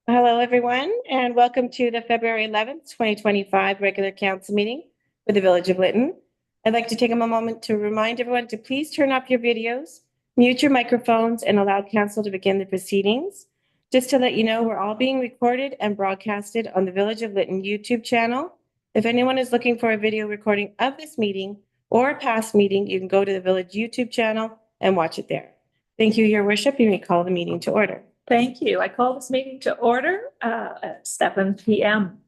Hello, everyone, and welcome to the February 11th, 2025 regular council meeting for the Village of Lytton. I'd like to take a moment to remind everyone to please turn off your videos, mute your microphones, and allow council to begin the proceedings. Just to let you know, we're all being recorded and broadcasted on the Village of Lytton YouTube channel. If anyone is looking for a video recording of this meeting or a past meeting, you can go to the Village YouTube channel and watch it there. Thank you, Your Worship. You may call the meeting to order. Thank you. I call this meeting to order at 7 p.m.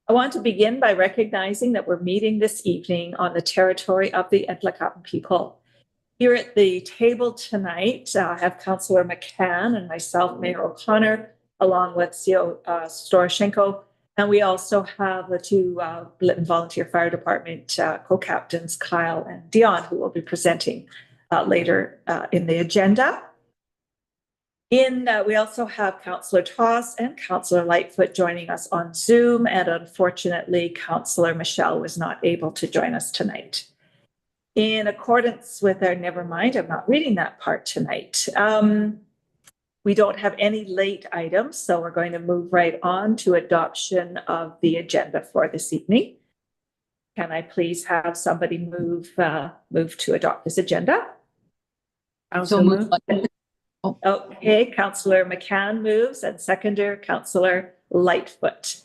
I want to begin by recognizing that we're meeting this evening on the territory of the Etlakatlan people. Here at the table tonight, I have Councillor McCann and myself, Mayor O'Connor, along with CEO Storoshenko. And we also have the two Lytton Volunteer Fire Department co-captains, Kyle and Dion, who will be presenting later in the agenda. We also have Councillor Toss and Councillor Lightfoot joining us on Zoom, and unfortunately, Councillor Michelle was not able to join us tonight. In accordance with our, never mind, I'm not reading that part tonight. We don't have any late items, so we're going to move right on to adoption of the agenda for this evening. Can I please have somebody move to adopt this agenda? So moved. Okay, Councillor McCann moves and seconder Councillor Lightfoot.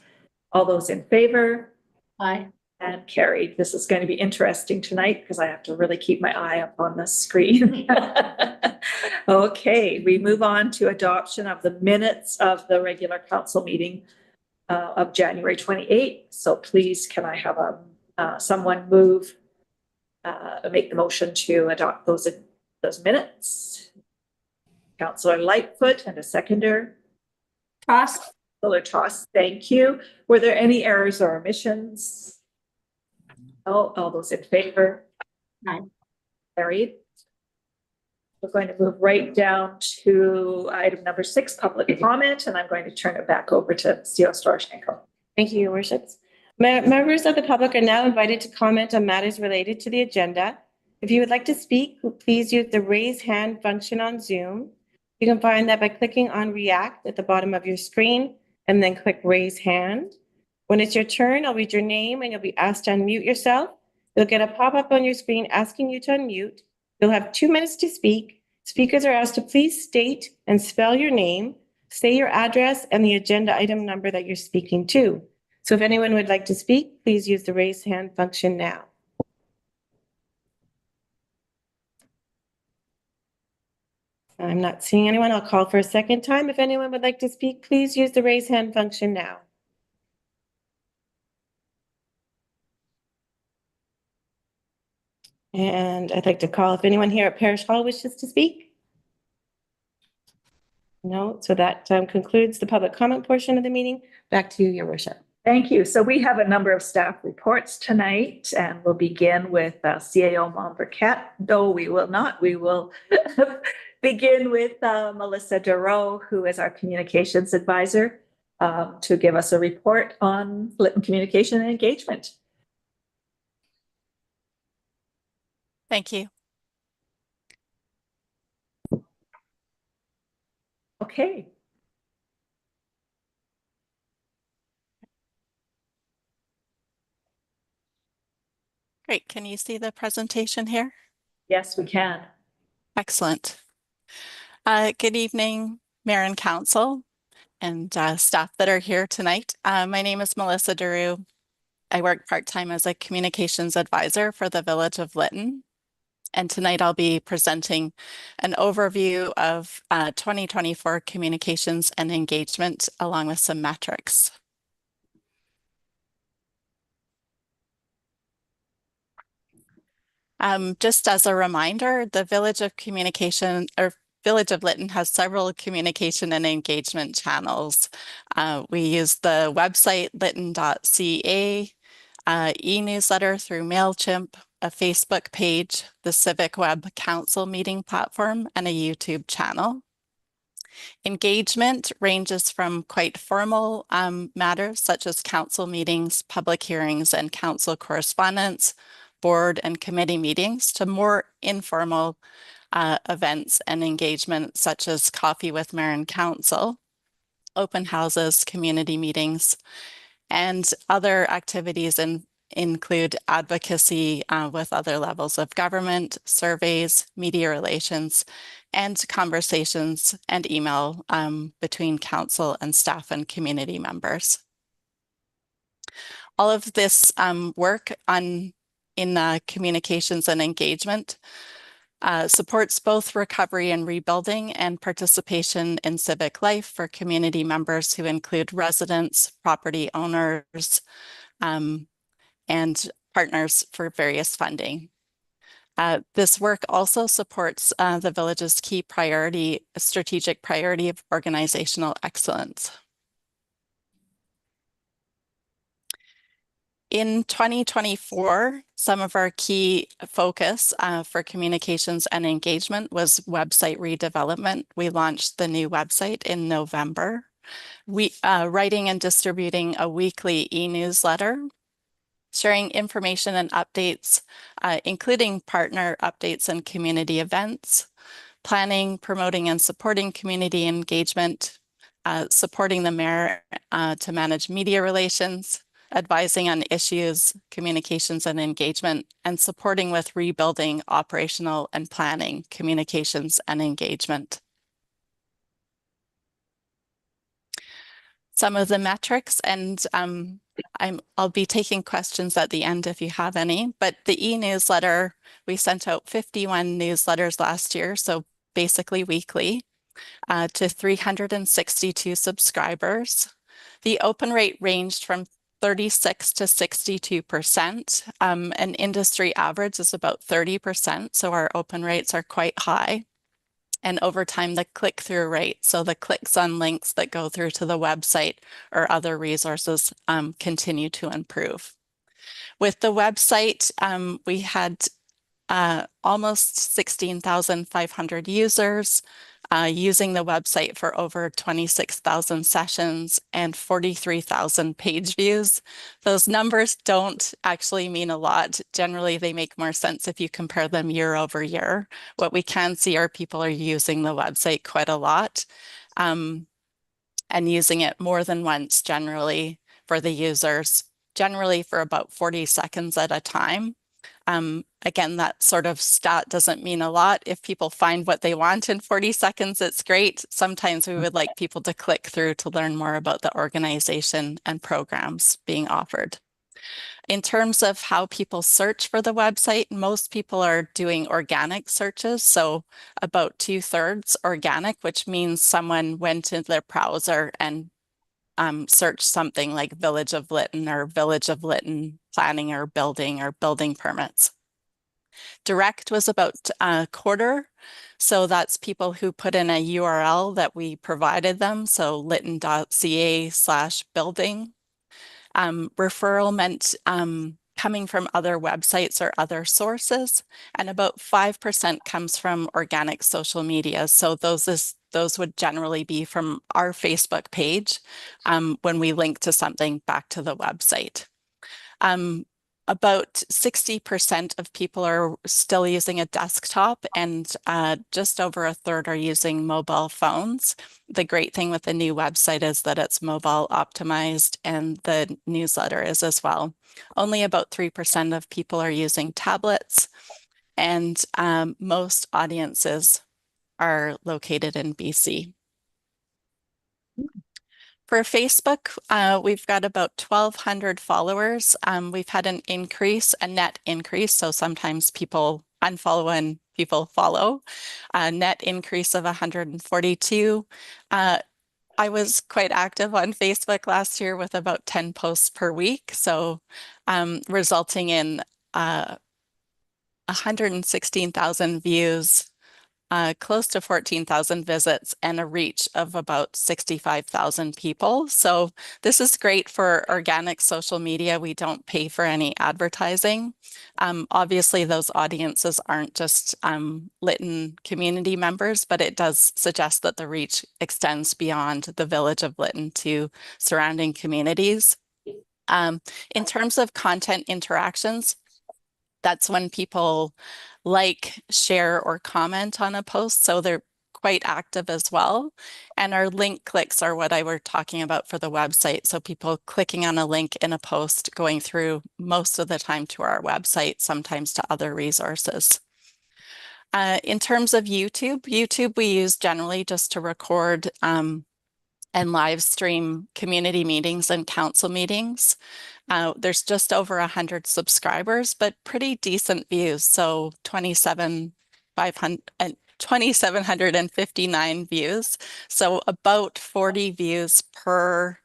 All those in favor? Aye. And carried. This is going to be interesting tonight because I have to really keep my eye up on the screen. Okay, we move on to adoption of the minutes of the regular council meeting of January 28th. So please, can I have someone make the motion to adopt those minutes? Councillor Lightfoot and a seconder. Toss. Councillor Toss, thank you. Were there any errors or omissions? Oh, all those in favor? Aye. Carried. We're going to move right down to item number 6, public comment, and I'm going to turn it back over to CEO Storoshenko. Thank you, Your Worships. Members of the public are now invited to comment on matters related to the agenda. If you would like to speak, please use the raise hand function on Zoom. You can find that by clicking on React at the bottom of your screen and then click Raise Hand. When it's your turn, I'll read your name and you'll be asked to unmute yourself. You'll get a pop-up on your screen asking you to unmute. You'll have 2 minutes to speak. Speakers are asked to please state and spell your name, say your address, and the agenda item number that you're speaking to. So if anyone would like to speak, please use the Raise Hand function now. I'm not seeing anyone. I'll call for a second time. If anyone would like to speak, please use the raise hand function now. And I'd like to call if anyone here at Parish Hall wishes to speak. No, so that concludes the public comment portion of the meeting. Back to you, Your Worship. Thank you. So we have a number of staff reports tonight, and we'll begin with CAO Mom Burkett. No, we will not. We will begin with Melissa Dureau, who is our communications advisor, to give us a report on Lytton communication and engagement. Thank you. Okay. Great. Can you see the presentation here? Yes, we can. Excellent. Good evening, Mayor and Council and staff that are here tonight. My name is Melissa Dureau. I work part-time as a communications advisor for the Village of Lytton. And tonight I'll be presenting an overview of 2024 communications and engagement along with some metrics. Just as a reminder, the Village of Lytton has several communication and engagement channels. We use the website lytton.ca, e-newsletter through MailChimp, a Facebook page, the Civic Web Council meeting platform, and a YouTube channel. Engagement ranges from quite formal matters such as council meetings, public hearings, and council correspondence, board and committee meetings, to more informal events and engagement such as coffee with mayor and council. open houses, community meetings, and other activities include advocacy with other levels of government, surveys, media relations, and conversations and email between council and staff and community members. All of this work in communications and engagement supports both recovery and rebuilding and participation in civic life for community members who include residents, property owners, and partners for various funding. This work also supports the village's key strategic priority of organizational excellence. In 2024, some of our key focus for communications and engagement was website redevelopment. We launched the new website in November. Writing and distributing a weekly e-newsletter, sharing information and updates, including partner updates and community events, planning, promoting, and supporting community engagement, supporting the mayor to manage media relations, advising on issues, communications and engagement, and supporting with rebuilding operational and planning, communications and engagement. Some of the metrics, and I'll be taking questions at the end if you have any, but the e-newsletter, we sent out 51 newsletters last year, so basically weekly, to 362 subscribers. The open rate ranged from 36 to 62%. An industry average is about 30%, so our open rates are quite high. And over time, the click-through rate, so the clicks on links that go through to the website or other resources, continue to improve. With the website, we had almost 16,500 users using the website for over 26,000 sessions and 43,000 page views. Those numbers don't actually mean a lot. Generally, they make more sense if you compare them year over year. What we can see are people are using the website quite a lot and using it more than once generally for the users, generally for about 40 seconds at a time. Again, that sort of stat doesn't mean a lot. If people find what they want in 40 seconds, it's great. Sometimes we would like people to click through to learn more about the organization and programs being offered. In terms of how people search for the website, most people are doing organic searches. So about 2/3 organic, which means someone went into their browser and searched something like Village of Lytton or Village of Lytton planning or building permits. Direct was about a quarter. So that's people who put in a URL that we provided them. So lytton.ca/building. Referral meant coming from other websites or other sources. And about 5% comes from organic social media. So those would generally be from our Facebook page when we link to something back to the website. About 60% of people are still using a desktop and just over a third are using mobile phones. The great thing with the new website is that it's mobile optimized and the newsletter is as well. Only about 3% of people are using tablets and most audiences are located in BC. For Facebook, we've got about 1,200 followers. We've had a net increase. So sometimes people unfollow and people follow. A net increase of 142. I was quite active on Facebook last year with about 10 posts per week. So resulting in 116,000 views, close to 14,000 visits and a reach of about 65,000 people. So this is great for organic social media. We don't pay for any advertising. Obviously, those audiences aren't just Lytton community members, but it does suggest that the reach extends beyond the village of Lytton to surrounding communities. In terms of content interactions, that's when people like, share, or comment on a post. So they're quite active as well. And our link clicks are what I were talking about for the website. So people clicking on a link in a post, going through most of the time to our website, sometimes to other resources. In terms of YouTube we use generally just to record and live stream community meetings and council meetings. There's just over 100 subscribers, but pretty decent views. So 2,759 views. So about 40 views per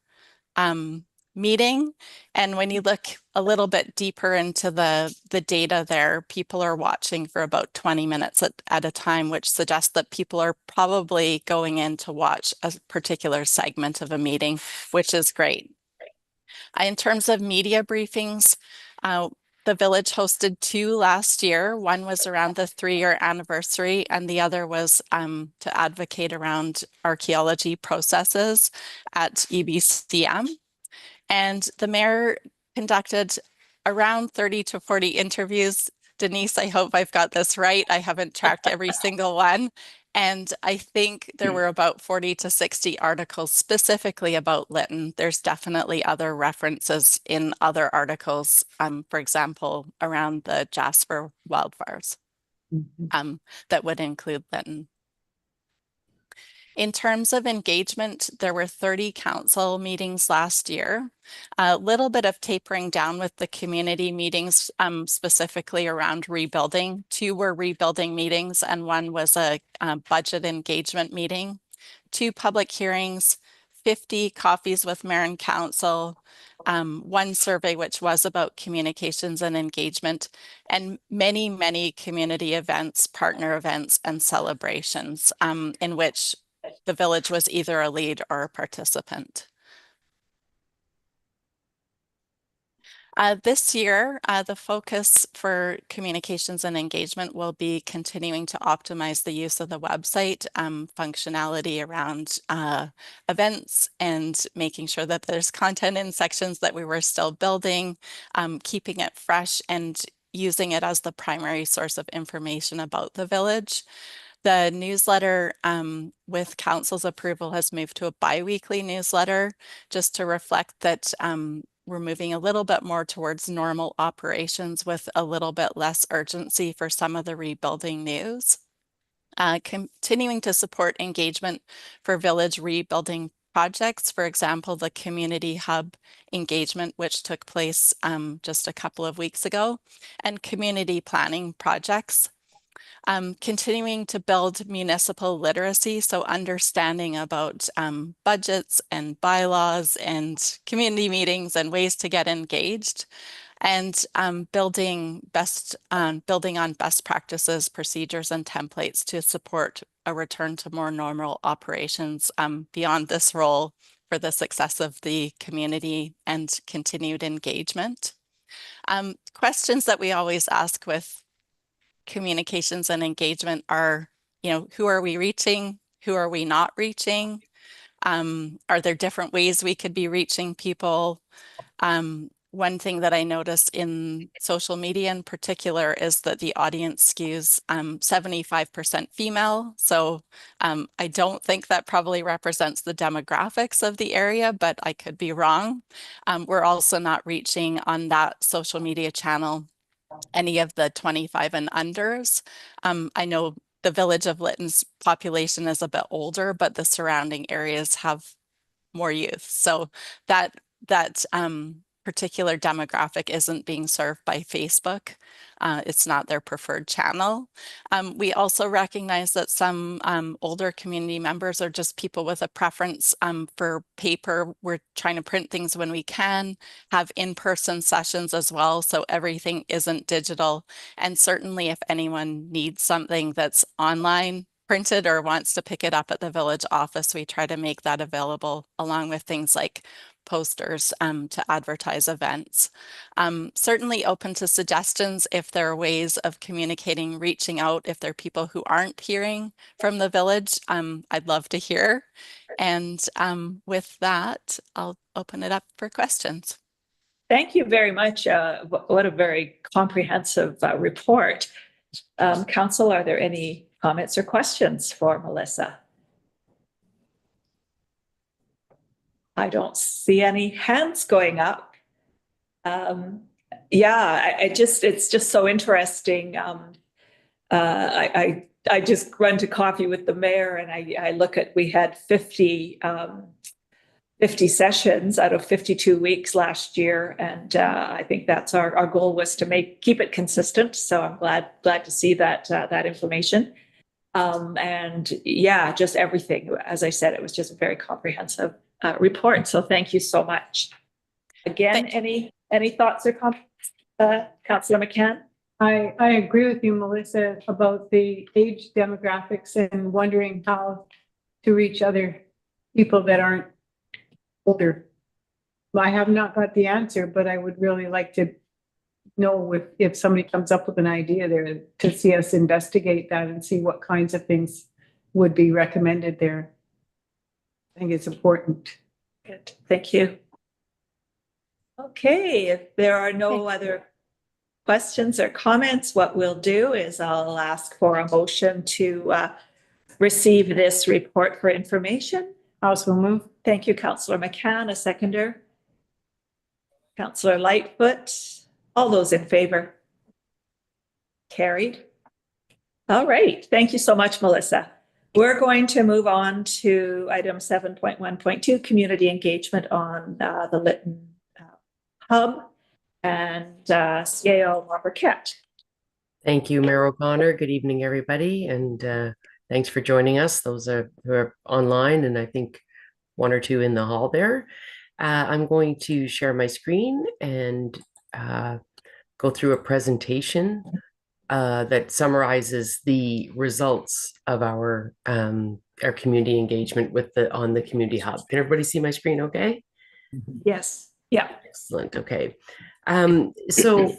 meeting. And when you look a little bit deeper into the data there, people are watching for about 20 minutes at a time, which suggests that people are probably going in to watch a particular segment of a meeting, which is great. In terms of media briefings, the village hosted 2 last year. One was around the 3-year anniversary, and the other was to advocate around archaeology processes at EBCM. And the mayor conducted around 30 to 40 interviews. Denise, I hope I've got this right. I haven't tracked every single one. And I think there were about 40 to 60 articles specifically about Lytton. There's definitely other references in other articles, for example, around the Jasper wildfires that would include Lytton. In terms of engagement, there were 30 council meetings last year. A little bit of tapering down with the community meetings, specifically around rebuilding. 2 were rebuilding meetings and 1 was a budget engagement meeting. 2 public hearings, 50 coffees with mayor and council, 1 survey which was about communications and engagement, and many, many community events, partner events, and celebrations in which the village was either a lead or a participant. This year, the focus for communications and engagement will be continuing to optimize the use of the website, functionality around events, and making sure that there's content in sections that we were still building, keeping it fresh and using it as the primary source of information about the village. The newsletter, with council's approval, has moved to a bi-weekly newsletter just to reflect that we're moving a little bit more towards normal operations with a little bit less urgency for some of the rebuilding news. Continuing to support engagement for village rebuilding projects, for example, the community hub engagement, which took place just a couple of weeks ago, and community planning projects. Continuing to build municipal literacy, so understanding about budgets and bylaws and community meetings and ways to get engaged, and building on best practices, procedures, and templates to support a return to more normal operations beyond this role for the success of the community and continued engagement. Questions that we always ask with communications and engagement are, who are we reaching? Who are we not reaching? Are there different ways we could be reaching people? One thing that I noticed in social media in particular is that the audience skews 75% female. So I don't think that probably represents the demographics of the area, but I could be wrong. We're also not reaching on that social media channel any of the 25 and unders. I know the village of Lytton's population is a bit older, but the surrounding areas have more youth. So that particular demographic isn't being served by Facebook. It's not their preferred channel. We also recognize that some older community members are just people with a preference for paper. We're trying to print things when we can, have in-person sessions as well, so everything isn't digital. And certainly if anyone needs something that's online, printed, or wants to pick it up at the village office, we try to make that available, along with things like posters to advertise events. Certainly open to suggestions if there are ways of communicating, reaching out. If there are people who aren't hearing from the village, I'd love to hear. And with that, I'll open it up for questions. Thank you very much. What a very comprehensive report. Council, are there any comments or questions for Melissa? I don't see any hands going up. Yeah, it's just so interesting. I just run to coffee with the mayor and I look at, we had 50 sessions out of 52 weeks last year. And I think that's our goal was to keep it consistent. So I'm glad to see that information. And yeah, just everything. As I said, it was just a very comprehensive report. So thank you so much. Again, any thoughts or comments, Councillor McCann? I agree with you, Melissa, about the age demographics and wondering how to reach other people that aren't older. I have not got the answer, but I would really like to know if somebody comes up with an idea there to see us investigate that and see what kinds of things would be recommended there. I think it's important. Good, thank you. Okay, if there are no other questions or comments, what we'll do is I'll ask for a motion to receive this report for information. Also move. Thank you, Councillor McCann, a seconder. Councillor Lightfoot, all those in favor? Carried. All right, thank you so much, Melissa. We're going to move on to item 7.1.2, community engagement on the Lytton Hub. And CAO Marquette. Thank you, Mayor O'Connor. Good evening, everybody, and thanks for joining us. Those who are online, and I think one or two in the hall there. I'm going to share my screen and go through a presentation that summarizes the results of our community engagement on the community hub. Can everybody see my screen? Okay. Yes. Yeah. Excellent. Okay. So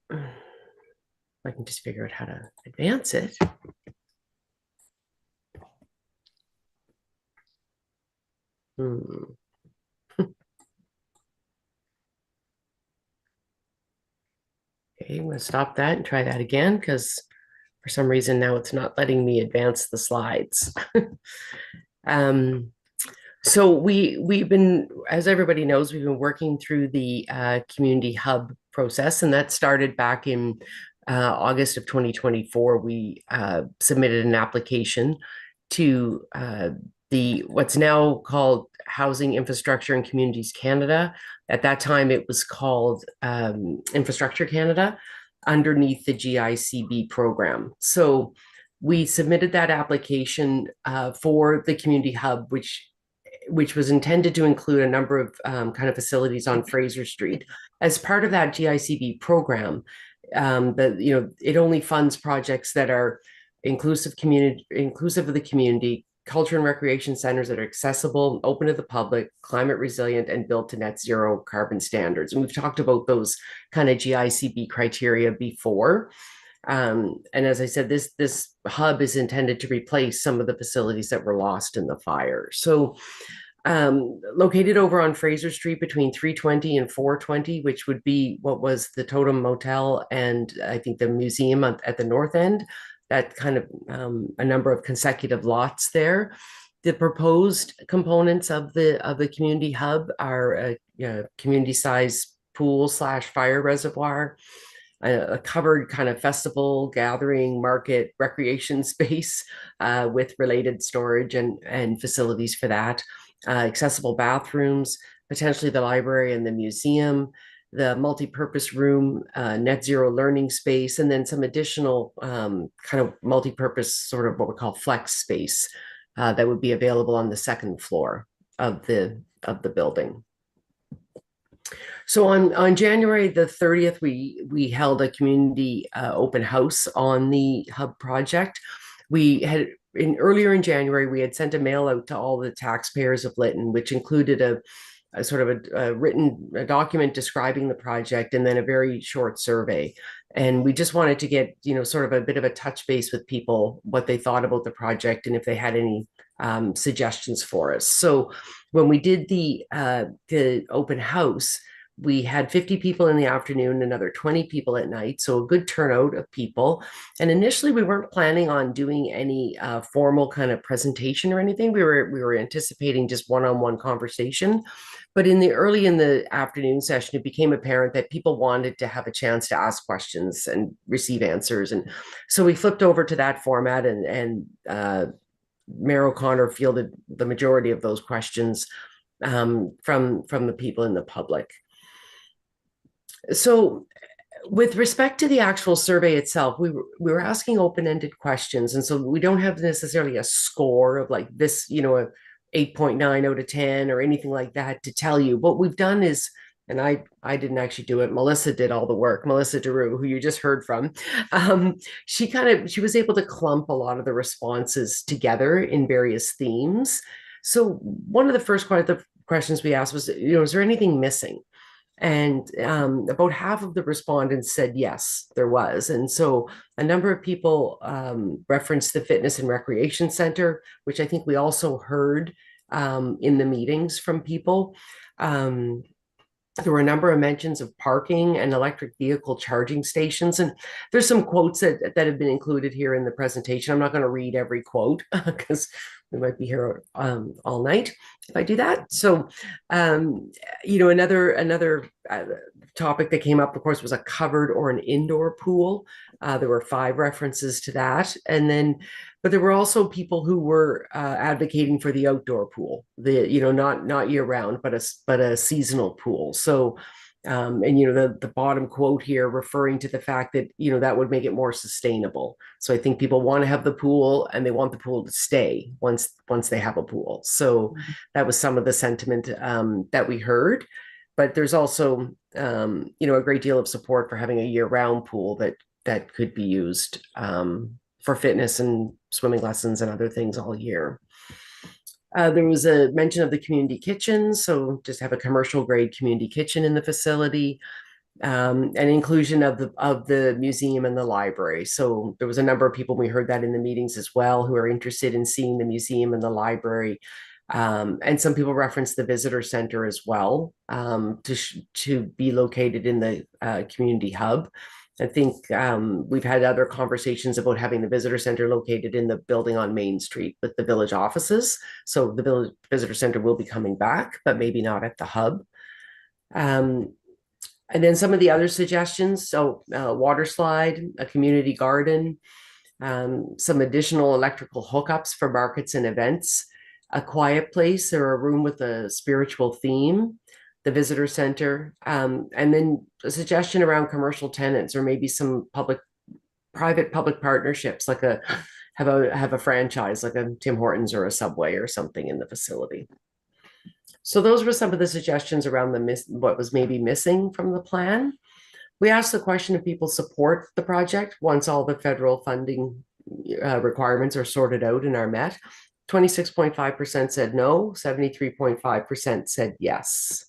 I can just figure out how to advance it. Okay, I'm going to stop that and try that again because for some reason now it's not letting me advance the slides. So we've been, as everybody knows, we've been working through the community hub process, and that started back in August of 2024. We submitted an application to what's now called Housing, Infrastructure and Communities Canada. At that time, it was called Infrastructure Canada underneath the GICB program. So we submitted that application for the community hub, which was intended to include a number of kind of facilities on Fraser Street. As part of that GICB program, it only funds projects that are inclusive of the community, culture and recreation centers that are accessible, open to the public, climate resilient, and built to net zero carbon standards. And we've talked about those kind of GICB criteria before. And as I said, this hub is intended to replace some of the facilities that were lost in the fire. So located over on Fraser Street between 320 and 420, which would be what was the Totem Motel and I think the museum at the north end, that kind of a number of consecutive lots there. The proposed components of the community hub are a community-sized pool/fire reservoir, a covered kind of festival, gathering, market, recreation space with related storage and facilities for that, accessible bathrooms, potentially the library and the museum, the multi-purpose room, net zero learning space, and then some additional kind of multi-purpose sort of what we call flex space that would be available on the second floor of the building. So on January the 30th, we held a community open house on the hub project. We had earlier in January, we had sent a mail out to all the taxpayers of Lytton, which included a sort of a written document describing the project and then a very short survey. And we just wanted to get, sort of a bit of a touch base with people, what they thought about the project and if they had any suggestions for us. So when we did the open house, we had 50 people in the afternoon, another 20 people at night, so a good turnout of people. And initially, we weren't planning on doing any formal kind of presentation or anything. We were anticipating just one-on-one conversation. But in the afternoon session, it became apparent that people wanted to have a chance to ask questions and receive answers. And so we flipped over to that format, and Mayor O'Connor fielded the majority of those questions from the people in the public. So with respect to the actual survey itself, we were asking open-ended questions. And so we don't have necessarily a score of like this, a 8.9 out of 10 or anything like that to tell you. What we've done is, and I didn't actually do it, Melissa did all the work, Melissa Daru, who you just heard from. She was able to clump a lot of the responses together in various themes. So one of the first questions we asked was, is there anything missing? And about half of the respondents said yes, there was. And so a number of people referenced the Fitness and Recreation Center, which I think we also heard in the meetings from people. There were a number of mentions of parking and electric vehicle charging stations. And there's some quotes that have been included here in the presentation. I'm not going to read every quote because we might be here all night if I do that. So, another topic that came up, of course, was a covered or an indoor pool. There were 5 references to that. But there were also people who were advocating for the outdoor pool, not year round, but a seasonal pool. So, the bottom quote here referring to the fact that, that would make it more sustainable. So I think people want to have the pool and they want the pool to stay once they have a pool. So that was some of the sentiment that we heard. But there's also, a great deal of support for having a year-round pool that could be used for fitness and swimming lessons and other things all year. There was a mention of the community kitchen, so just have a commercial grade community kitchen in the facility, and inclusion of the museum and the library. So there was a number of people, we heard that in the meetings as well, who are interested in seeing the museum and the library. And some people referenced the visitor center as well, to be located in the community hub. I think we've had other conversations about having the visitor center located in the building on Main Street with the village offices. So the village visitor center will be coming back, but maybe not at the hub. And then some of the other suggestions, so water slide, a community garden, some additional electrical hookups for markets and events, a quiet place or a room with a spiritual theme, the visitor center, and then a suggestion around commercial tenants or maybe some private public partnerships, like have a franchise like a Tim Hortons or a Subway or something in the facility. So those were some of the suggestions around what was maybe missing from the plan. We asked the question if people support the project once all the federal funding requirements are sorted out and are met. 26.5% said no, 73.5% said yes.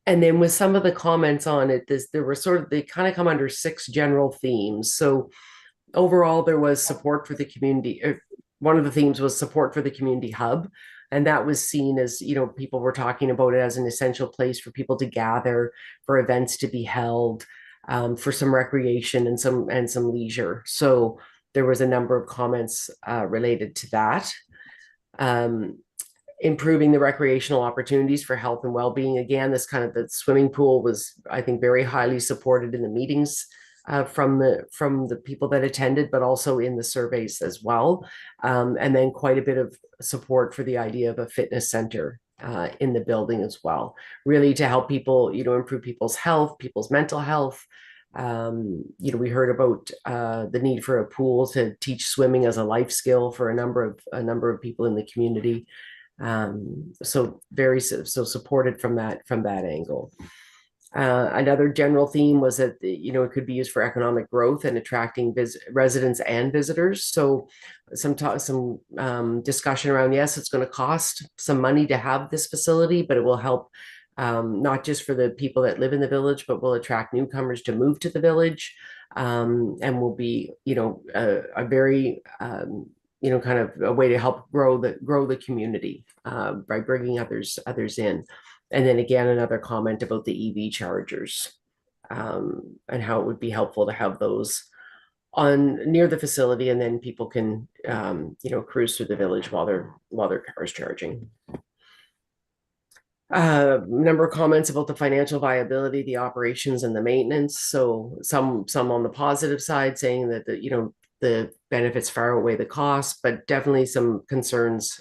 And then with some of the comments on it, they kind of come under 6 general themes. So overall, there was support for the community. One of the themes was support for the community hub. And that was seen as, people were talking about it as an essential place for people to gather, for events to be held, for some recreation and some leisure. So there was a number of comments related to that. Improving the recreational opportunities for health and well-being. Again, the swimming pool was, I think, very highly supported in the meetings from the people that attended, but also in the surveys as well. And then quite a bit of support for the idea of a fitness center in the building as well, really to help people, improve people's health, people's mental health. We heard about the need for a pool to teach swimming as a life skill for a number of people in the community. So supported from that angle. Another general theme was that it could be used for economic growth and attracting residents and visitors. So some discussion around, yes, it's going to cost some money to have this facility, but it will help not just for the people that live in the village, but will attract newcomers to move to the village, and will be a very kind of a way to help grow the community by bringing others in. And then again, another comment about the EV chargers, and how it would be helpful to have those on near the facility, and then people can cruise through the village while their car is charging. Number of comments about the financial viability, the operations, and the maintenance. So some on the positive side, saying that the benefits far outweigh the cost, but definitely some concerns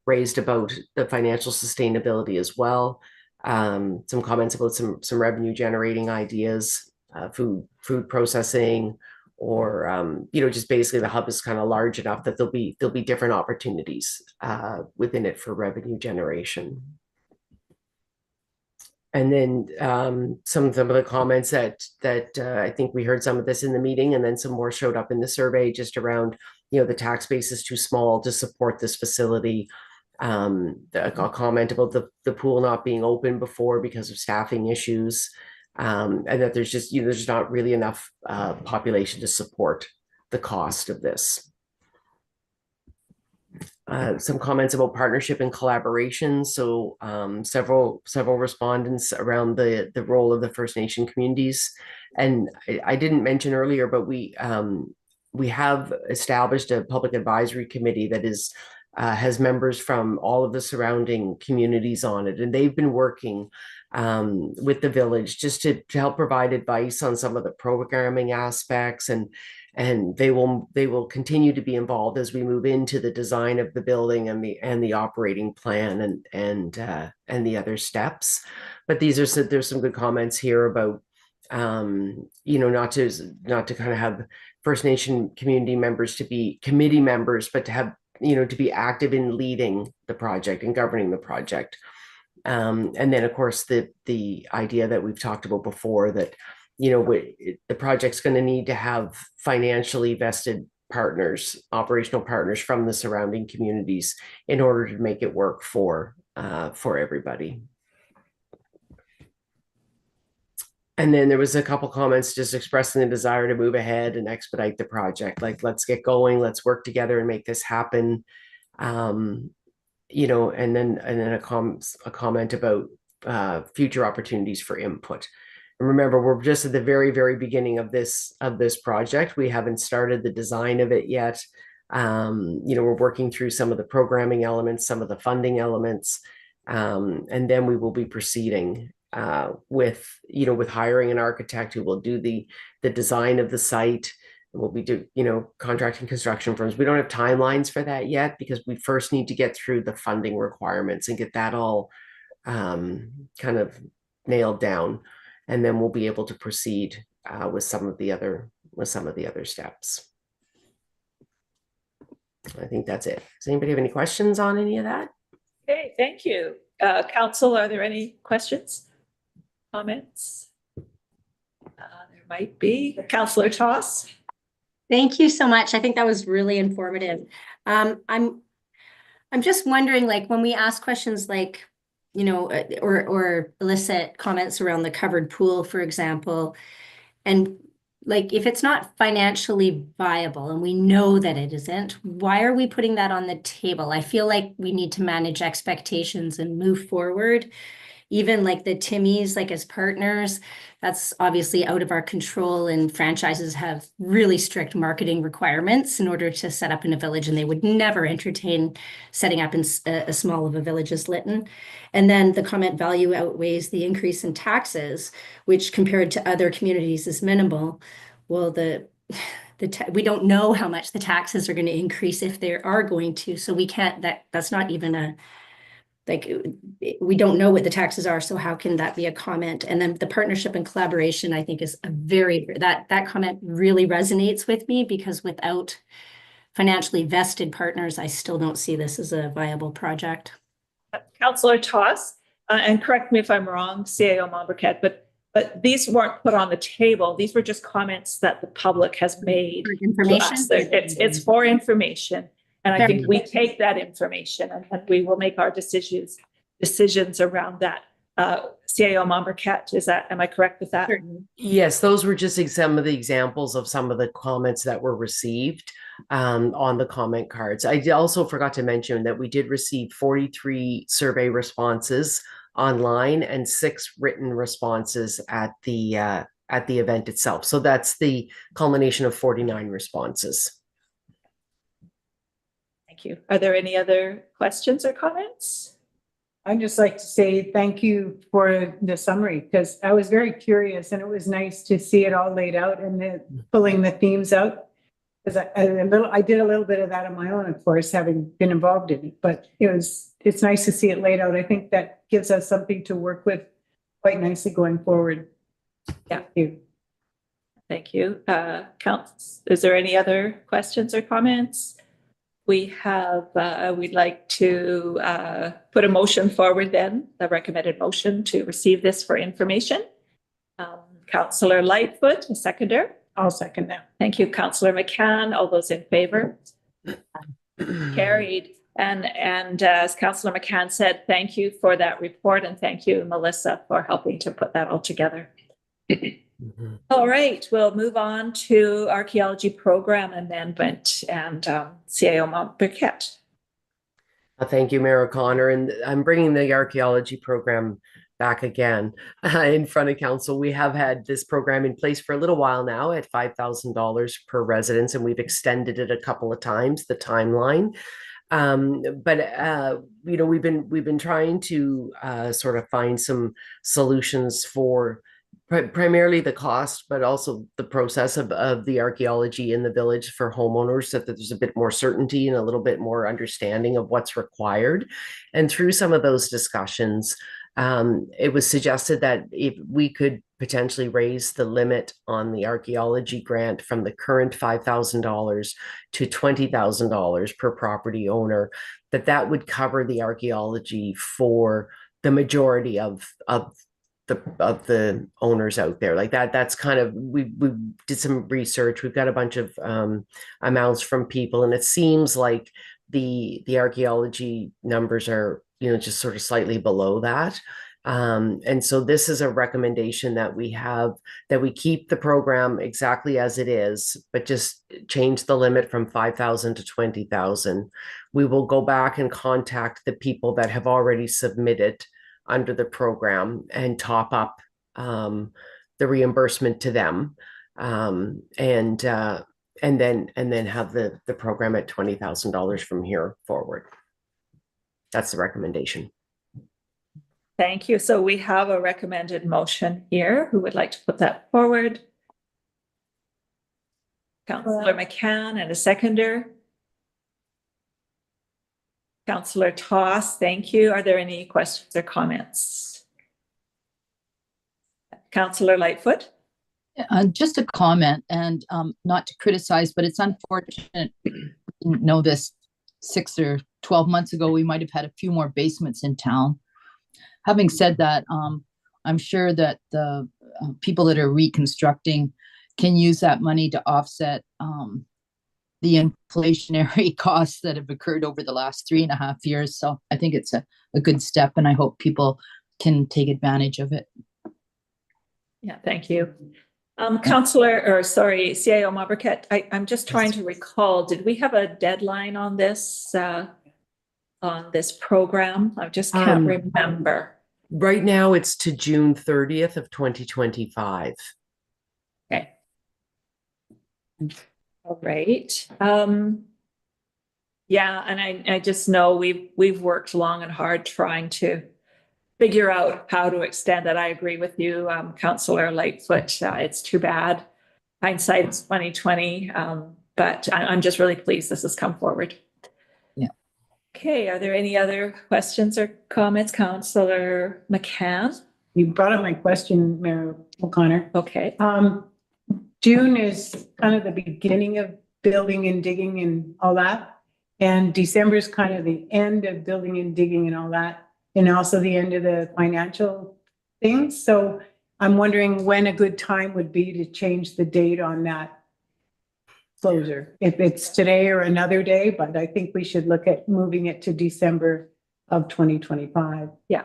raised about the financial sustainability as well. Some comments about some revenue generating ideas, food processing, or just basically the hub is kind of large enough that there'll be different opportunities within it for revenue generation. And then some of the comments that I think we heard some of this in the meeting, and then some more showed up in the survey, just around the tax base is too small to support this facility. A comment about the pool not being open before because of staffing issues, and that there's just there's not really enough population to support the cost of this. Some comments about partnership and collaboration. So several respondents around the role of the First Nation communities. And I didn't mention earlier, but we have established a public advisory committee that has members from all of the surrounding communities on it. And they've been working with the village just to help provide advice on some of the programming aspects, and they will continue to be involved as we move into the design of the building and the operating plan and the other steps. But there's some good comments here about not to kind of have First Nation community members to be committee members, but to have to be active in leading the project and governing the project. And then of course the idea that we've talked about before, that the project's going to need to have financially vested partners, operational partners from the surrounding communities in order to make it work for everybody. And then there was a couple comments just expressing the desire to move ahead and expedite the project. Like, let's get going, let's work together and make this happen. And then a comment about future opportunities for input. And remember, we're just at the very, very beginning of this project. We haven't started the design of it yet. We're working through some of the programming elements, some of the funding elements, and then we will be proceeding with hiring an architect who will do the design of the site. We'll be contracting construction firms. We don't have timelines for that yet, because we first need to get through the funding requirements and get that all kind of nailed down, and then we'll be able to proceed with some of the other steps. I think that's it. Does anybody have any questions on any of that? Okay, thank you. Council, are there any questions, comments? There might be. Councillor Toss. Thank you so much. I think that was really informative. I'm just wondering, like, when we ask questions like, or elicit comments around the covered pool, for example, and like, if it's not financially viable and we know that it isn't, why are we putting that on the table? I feel like we need to manage expectations and move forward. Even like the Timmies, like as partners, that's obviously out of our control, and franchises have really strict marketing requirements in order to set up in a village, and they would never entertain setting up in a small of a village as Lytton. And then the comment value outweighs the increase in taxes, which compared to other communities is minimal. Well, we don't know how much the taxes are going to increase, if they are going to, so we can't, that's not even we don't know what the taxes are, so how can that be a comment? And then the partnership and collaboration, I think, is that comment really resonates with me, because without financially vested partners, I still don't see this as a viable project. Councillor Toss, and correct me if I'm wrong, CAO Monbriquet, but these weren't put on the table. These were just comments that the public has made. Information? It's for information. And I think we take that information and we will make our decisions around that. CAO Mombercat, am I correct with that? Yes, those were just some of the examples of some of the comments that were received on the comment cards. I also forgot to mention that we did receive 43 survey responses online and 6 written responses at the event itself. So that's the culmination of 49 responses. Thank you. Are there any other questions or comments? I'd just like to say thank you for the summary, because I was very curious and it was nice to see it all laid out and pulling the themes out. Because I did a little bit of that on my own, of course, having been involved in it, but it's nice to see it laid out. I think that gives us something to work with quite nicely going forward. Yeah. Thank you. Thank you. Is there any other questions or comments? We have, we'd like to put a motion forward then, a recommended motion to receive this for information. Councillor Lightfoot, a seconder. I'll second that. Thank you, Councillor McCann. All those in favor? Carried. And as Councillor McCann said, thank you for that report, and thank you, Melissa, for helping to put that all together. All right, we'll move on to archaeology program amendment and CAO Mombercat. Thank you, Mayor O'Connor. And I'm bringing the archaeology program back again in front of council. We have had this program in place for a little while now at $5,000 per residence, and we've extended it a couple of times, the timeline. We've been trying to sort of find some solutions for primarily the cost, but also the process of the archaeology in the village for homeowners, so that there's a bit more certainty and a little bit more understanding of what's required. And through some of those discussions, it was suggested that if we could potentially raise the limit on the archaeology grant from the current $5,000 to $20,000 per property owner, that would cover the archaeology for the majority of the owners out there. Like that's kind of, we did some research. We've got a bunch of amounts from people, and it seems like the archaeology numbers are just sort of slightly below that. And so this is a recommendation that we have, that we keep the program exactly as it is, but just change the limit from 5,000 to 20,000. We will go back and contact the people that have already submitted under the program and top up the reimbursement to them, and then have the program at $20,000 from here forward. That's the recommendation. Thank you. So we have a recommended motion here. Who would like to put that forward? Councillor McCann, and a seconder. Councillor Toss, thank you. Are there any questions or comments? Councillor Lightfoot. Just a comment, and not to criticize, but it's unfortunate. Didn't know this 6 or 12 months ago. We might have had a few more basements in town. Having said that, I'm sure that the people that are reconstructing can use that money to offset the inflationary costs that have occurred over the last 3.5 years. So I think it's a good step, and I hope people can take advantage of it. Yeah, thank you. CAO Mombercat, I'm just trying to recall, did we have a deadline on this program? I just can't remember. Right now it's to June 30th of 2025. Okay. All right. Yeah, and I just know we've worked long and hard trying to figure out how to extend it. I agree with you, Councillor Lightfoot. It's too bad. Hindsight's 2020, but I'm just really pleased this has come forward. Yeah. Okay, are there any other questions or comments, Councillor McCann? You brought up my question, Mayor O'Connor. Okay. June is kind of the beginning of building and digging and all that. And December is kind of the end of building and digging and all that. And also the end of the financial things. So I'm wondering when a good time would be to change the date on that closure. If it's today or another day, but I think we should look at moving it to December of 2025. Yeah.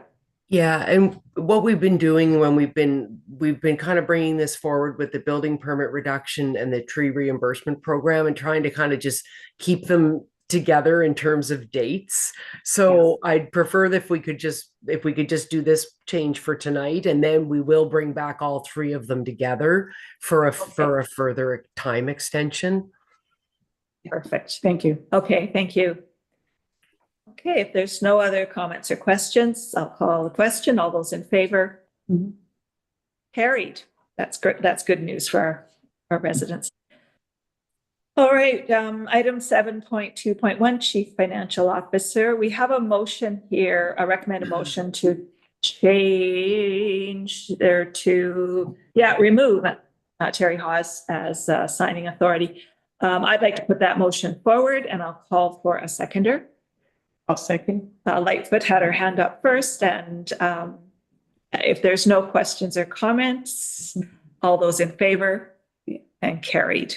Yeah, and what we've been doing when we've been kind of bringing this forward with the building permit reduction and the tree reimbursement program and trying to kind of just keep them together in terms of dates. So I'd prefer that if we could just do this change for tonight, and then we will bring back all three of them together for a further time extension. Perfect. Thank you. Okay, thank you. Okay, if there's no other comments or questions, I'll call the question. All those in favor? Mhm. Carried. That's good. That's good news for our residents. All right, item 7.2.1, Chief Financial Officer. We have a motion here, a recommended motion to change there to, remove Terry Hawes as signing authority. I'd like to put that motion forward, and I'll call for a seconder. I'll second. Lightfoot had her hand up first, and if there's no questions or comments, all those in favor, and carried.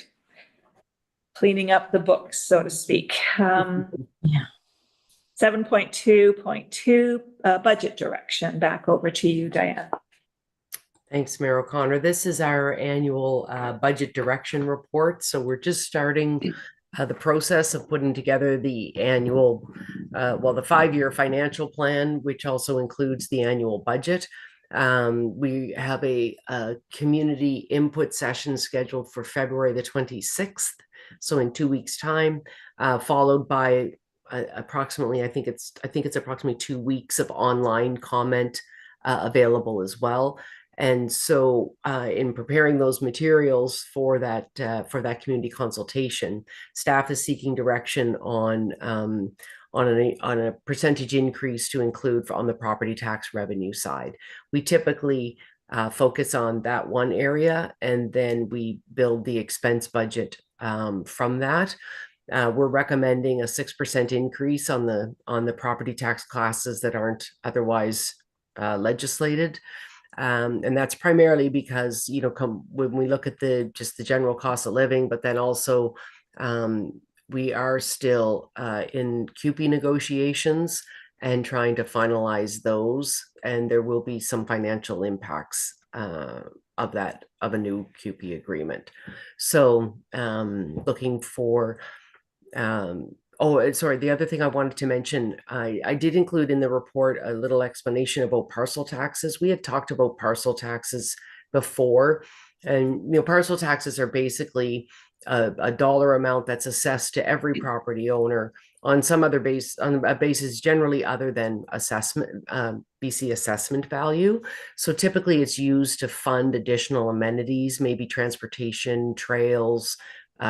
Cleaning up the books, so to speak. 7.2.2, budget direction. Back over to you, Diane. Thanks, Mayor O'Connor. This is our annual budget direction report. So we're just starting the process of putting together the annual, the 5-year financial plan, which also includes the annual budget. We have a community input session scheduled for February the 26th. So in 2 weeks' time, followed by approximately, I think it's approximately 2 weeks of online comment available as well. And so in preparing those materials for that community consultation, staff is seeking direction on a percentage increase to include on the property tax revenue side. We typically focus on that one area, and then we build the expense budget from that. We're recommending a 6% increase on the property tax classes that aren't otherwise legislated. And that's primarily because, when we look at just the general cost of living, but then also we are still in CUPE negotiations and trying to finalize those, and there will be some financial impacts of a new CUPE agreement. So looking for the other thing I wanted to mention, I did include in the report a little explanation about parcel taxes. We had talked about parcel taxes before, and parcel taxes are basically a dollar amount that's assessed to every property owner on some other on a basis generally other than assessment, BC assessment value. So typically it's used to fund additional amenities, maybe transportation, trails,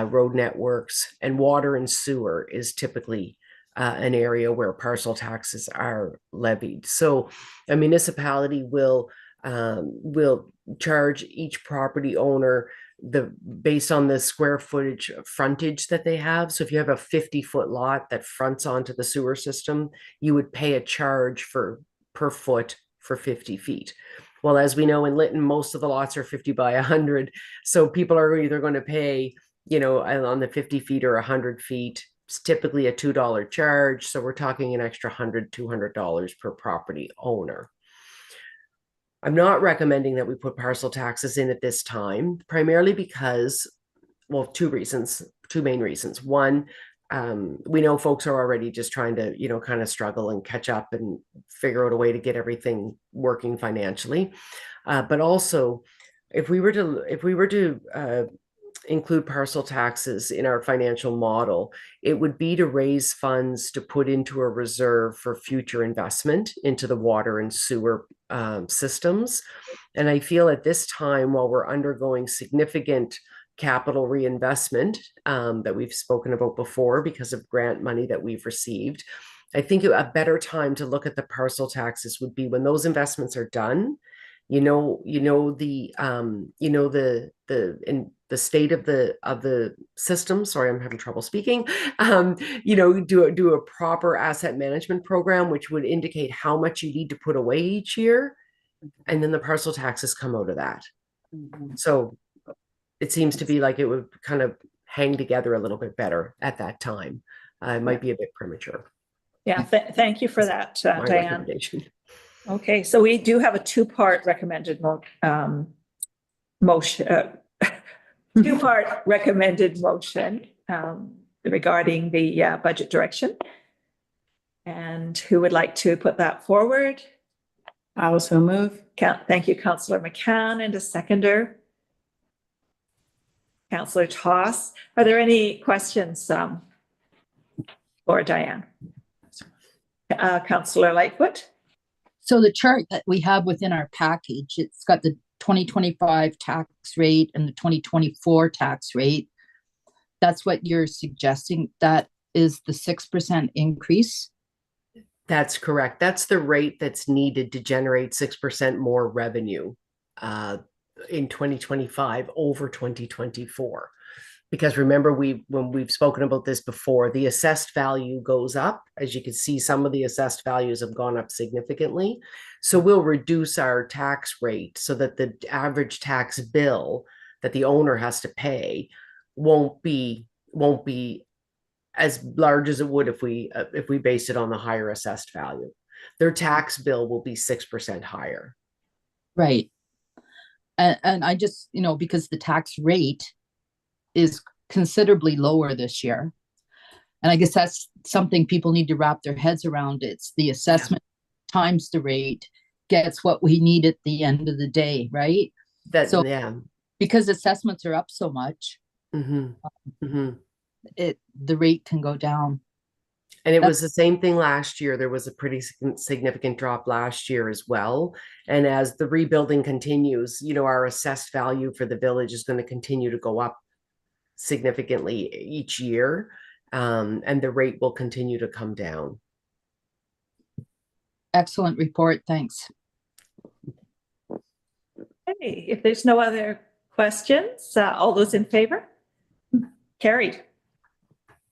road networks, and water and sewer is typically an area where parcel taxes are levied. So a municipality will charge each property owner based on the square footage frontage that they have. So if you have a 50-foot lot that fronts onto the sewer system, you would pay a charge per foot for 50 feet. Well, as we know in Lytton, most of the lots are 50 by 100. So people are either going to pay, on the 50 feet or 100 feet. It's typically a $2 charge. So we're talking an extra $100, $200 per property owner. I'm not recommending that we put parcel taxes in at this time, primarily because, two main reasons. One, we know folks are already just trying to, kind of struggle and catch up and figure out a way to get everything working financially. But also, if we were to include parcel taxes in our financial model, it would be to raise funds to put into a reserve for future investment into the water and sewer systems. And I feel at this time, while we're undergoing significant capital reinvestment that we've spoken about before because of grant money that we've received, I think a better time to look at the parcel taxes would be when those investments are done. The state of the system. Sorry, I'm having trouble speaking. Do a proper asset management program, which would indicate how much you need to put away each year, and then the parcel taxes come out of that. So it seems to be like it would kind of hang together a little bit better at that time. It might be a bit premature. Yeah, thank you for that, Diane. Okay, so we do have a two-part recommended motion, two-part recommended motion regarding the budget direction. And who would like to put that forward? I also move. Thank you, Councillor McCann, and a seconder. Councillor Toss. Are there any questions for Diane? Councillor Lightfoot. So the chart that we have within our package, it's got the 2025 tax rate and the 2024 tax rate. That's what you're suggesting. That is the 6% increase. That's correct. That's the rate that's needed to generate 6% more revenue in 2025 over 2024. Because remember, when we've spoken about this before, the assessed value goes up. As you can see, some of the assessed values have gone up significantly. So we'll reduce our tax rate so that the average tax bill that the owner has to pay won't be as large as it would if we based it on the higher assessed value. Their tax bill will be 6% higher. Right. And I just, because the tax rate is considerably lower this year. And I guess that's something people need to wrap their heads around. It's the assessment times the rate gets what we need at the end of the day, right? Because assessments are up so much, the rate can go down. And it was the same thing last year. There was a pretty significant drop last year as well. And as the rebuilding continues, our assessed value for the village is going to continue to go up significantly each year. And the rate will continue to come down. Excellent report. Thanks. Okay, if there's no other questions, all those in favor? Carried.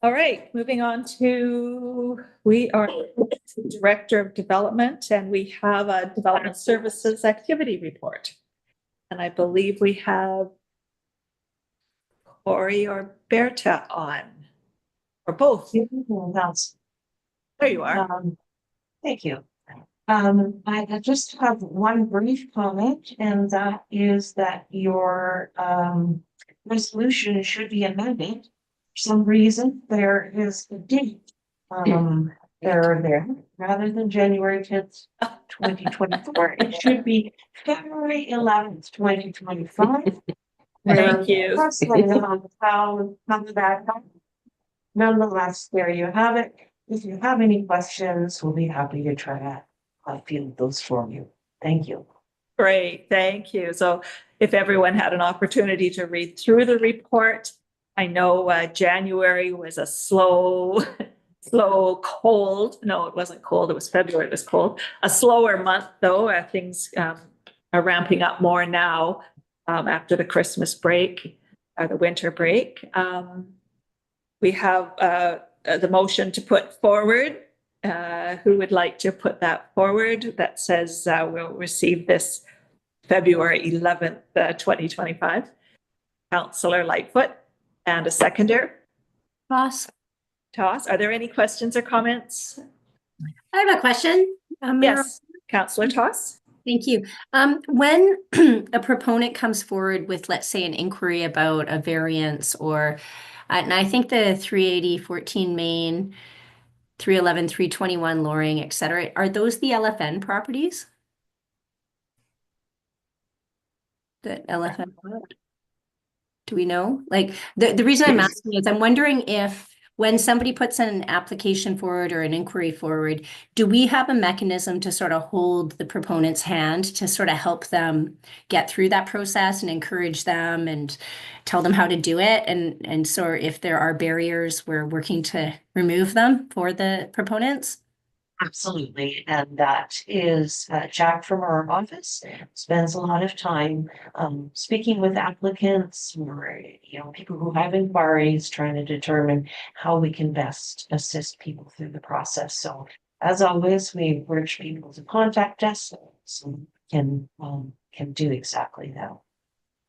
All right, moving on to, we are Director of Development, and we have a Development Services Activity Report. And I believe we have Corey or Berta on, or both. There you are. Thank you. I just have one brief comment, and that is that your resolution should be amended. For some reason, there is a date there rather than January 10th, 2024. It should be February 11th, 2025. Thank you. How that happened. Nonetheless, there you have it. If you have any questions, we'll be happy to try to field those for you. Thank you. Great, thank you. So if everyone had an opportunity to read through the report, I know January was a slow, cold. No, it wasn't cold. It was February. It was cold. A slower month, though. Things are ramping up more now after the Christmas break, the winter break. We have the motion to put forward. Who would like to put that forward? That says we'll receive this February 11th, 2025. Councillor Lightfoot, and a seconder. Boss, Toss. Are there any questions or comments? I have a question. Yes, Councillor Toss. Thank you. When a proponent comes forward with, let's say, an inquiry about a variance or, and I think the 380, 14 Main, 311, 321 Loring, et cetera, are those the LFN properties? The LFN? Do we know? Like the reason I'm asking is I'm wondering if when somebody puts an application forward or an inquiry forward, do we have a mechanism to sort of hold the proponent's hand to sort of help them get through that process and encourage them and tell them how to do it? And so if there are barriers, we're working to remove them for the proponents? Absolutely. And that is Jack from our office spends a lot of time speaking with applicants or people who have inquiries, trying to determine how we can best assist people through the process. So as always, we urge people to contact us so we can do exactly that.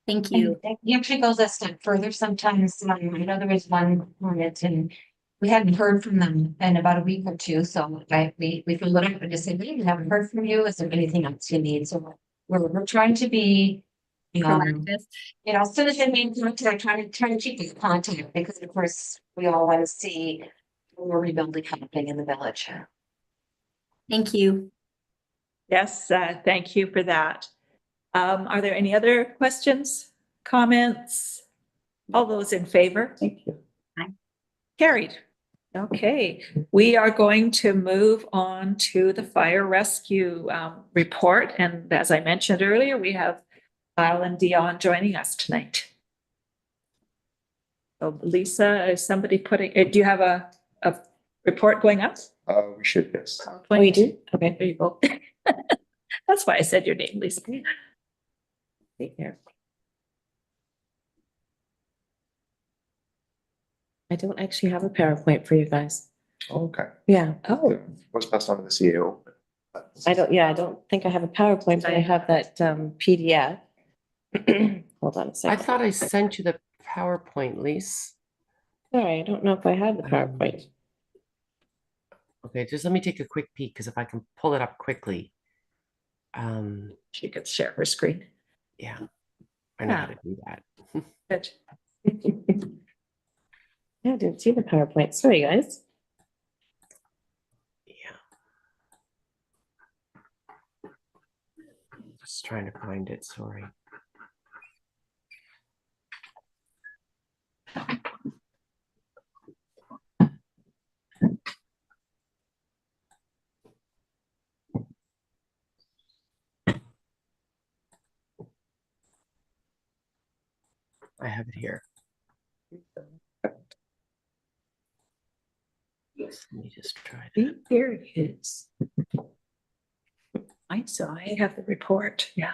Thank you. He actually goes a step further sometimes. I know there was one moment in we hadn't heard from them in about a week or two, so we followed up and just said, we haven't heard from you. Is there anything else you need? So we're trying to be, Proactive. you know, as soon as they make contact, trying to keep in contact, because of course, we all want to see more rebuilding happening in the village. Thank you. Yes, thank you for that. Are there any other questions, comments? All those in favor? Thank you. Carried. Okay, we are going to move on to the fire rescue report. And as I mentioned earlier, we have Kyle and Dion joining us tonight. So Lisa, is somebody putting, do you have a report going up? We should, yes. Oh, you do? Okay. There you go. That's why I said your name, Lisa. Take care. I don't actually have a PowerPoint for you guys. Okay. Yeah. Oh, Was passed on to the CAO. I don't think I have a PowerPoint, but I have that PDF. Hold on a I second. thought I sent you the PowerPoint, Lise. Sorry, I don't know if I have the PowerPoint. Okay, just let me take a quick peek because if I can pull it up quickly. she could share her screen. Yeah, I know how to do that. Good. Yeah, I didn't see the PowerPoint. Sorry, guys. Yeah. Just trying to find it, sorry. I have it here. Let me just try that. Here it is. I have the report. Yeah.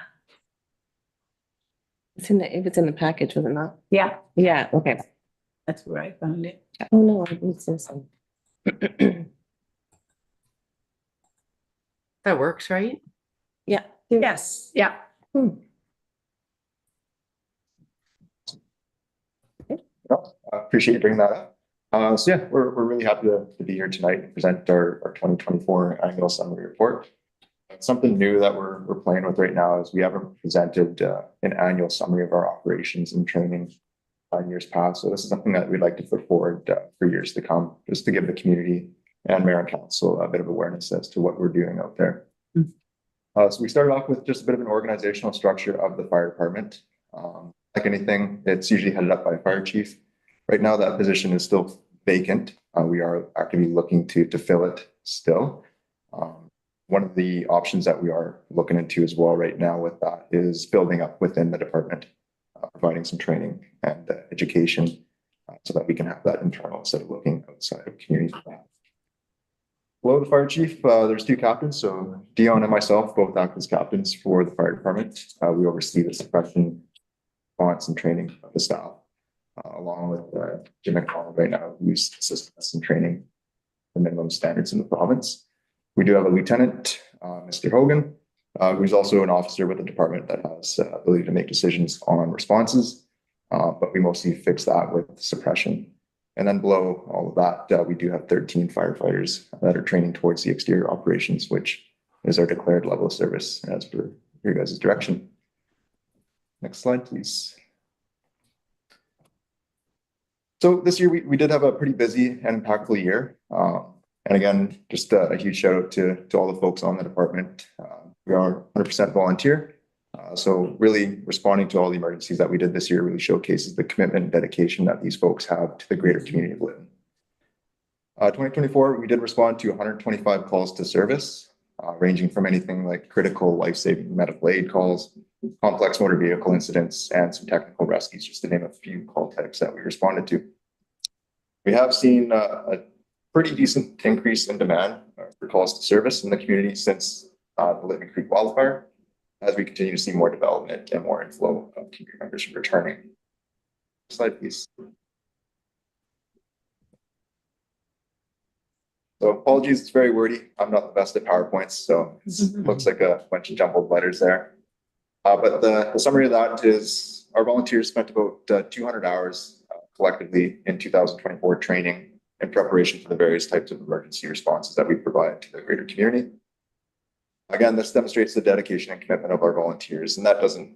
It's in the, if it's in the package, was it not? Yeah. Yeah, okay. That's where I found it. Oh, no, I need this one. That works, right? Yeah. Yes. Yeah. Appreciate you bringing that up. So yeah, we're really happy to be here tonight and present our 2024 annual summary report. Something new that we're playing with right now is we haven't presented an annual summary of our operations and training in years past. So this is something that we'd like to put forward for years to come, just to give the community and mayor and council a bit of awareness as to what we're doing out there. So we started off with just a bit of an organizational structure of the fire department. Like anything, it's usually headed up by a fire chief. Right now, that position is still vacant. We are actively looking to fill it still. One of the options that we are looking into as well right now with that is building up within the department, providing some training and education so that we can have that internal instead of looking outside of community. Below the fire chief, there's two captains. So Dion and myself both act as captains for the fire department. We oversee the suppression, response, and training of the staff, along with Jim McConnell right now, who's assisting us in training the minimum standards in the province. We do have a lieutenant, Mr. Hogan, who's also an officer with the department that has ability to make decisions on responses, but we mostly fix that with suppression. And then below all of that, we do have 13 firefighters that are training towards the exterior operations, which is our declared level of service as per your guys' direction. Next slide, please. So this year we did have a pretty busy and impactful year. And again, just a huge shout out to all the folks on the department. We are 100% volunteer. So really responding to all the emergencies that we did this year really showcases the commitment and dedication that these folks have to the greater community of Lytton. 2024, we did respond to 125 calls to service, ranging from anything like critical life-saving medical aid calls, complex motor vehicle incidents, and some technical rescues, just to name a few call types that we responded to. We have seen a pretty decent increase in demand for calls to service in the community since the Lytton Creek wildfire, as we continue to see more development and more inflow of community members returning. Next slide, please. So apologies, it's very wordy. I'm not the best at PowerPoints, so it looks like a bunch of jumbled letters there. But the summary of that is our volunteers spent about 200 hours collectively in 2024 training in preparation for the various types of emergency responses that we provide to the greater community. Again, this demonstrates the dedication and commitment of our volunteers, and that doesn't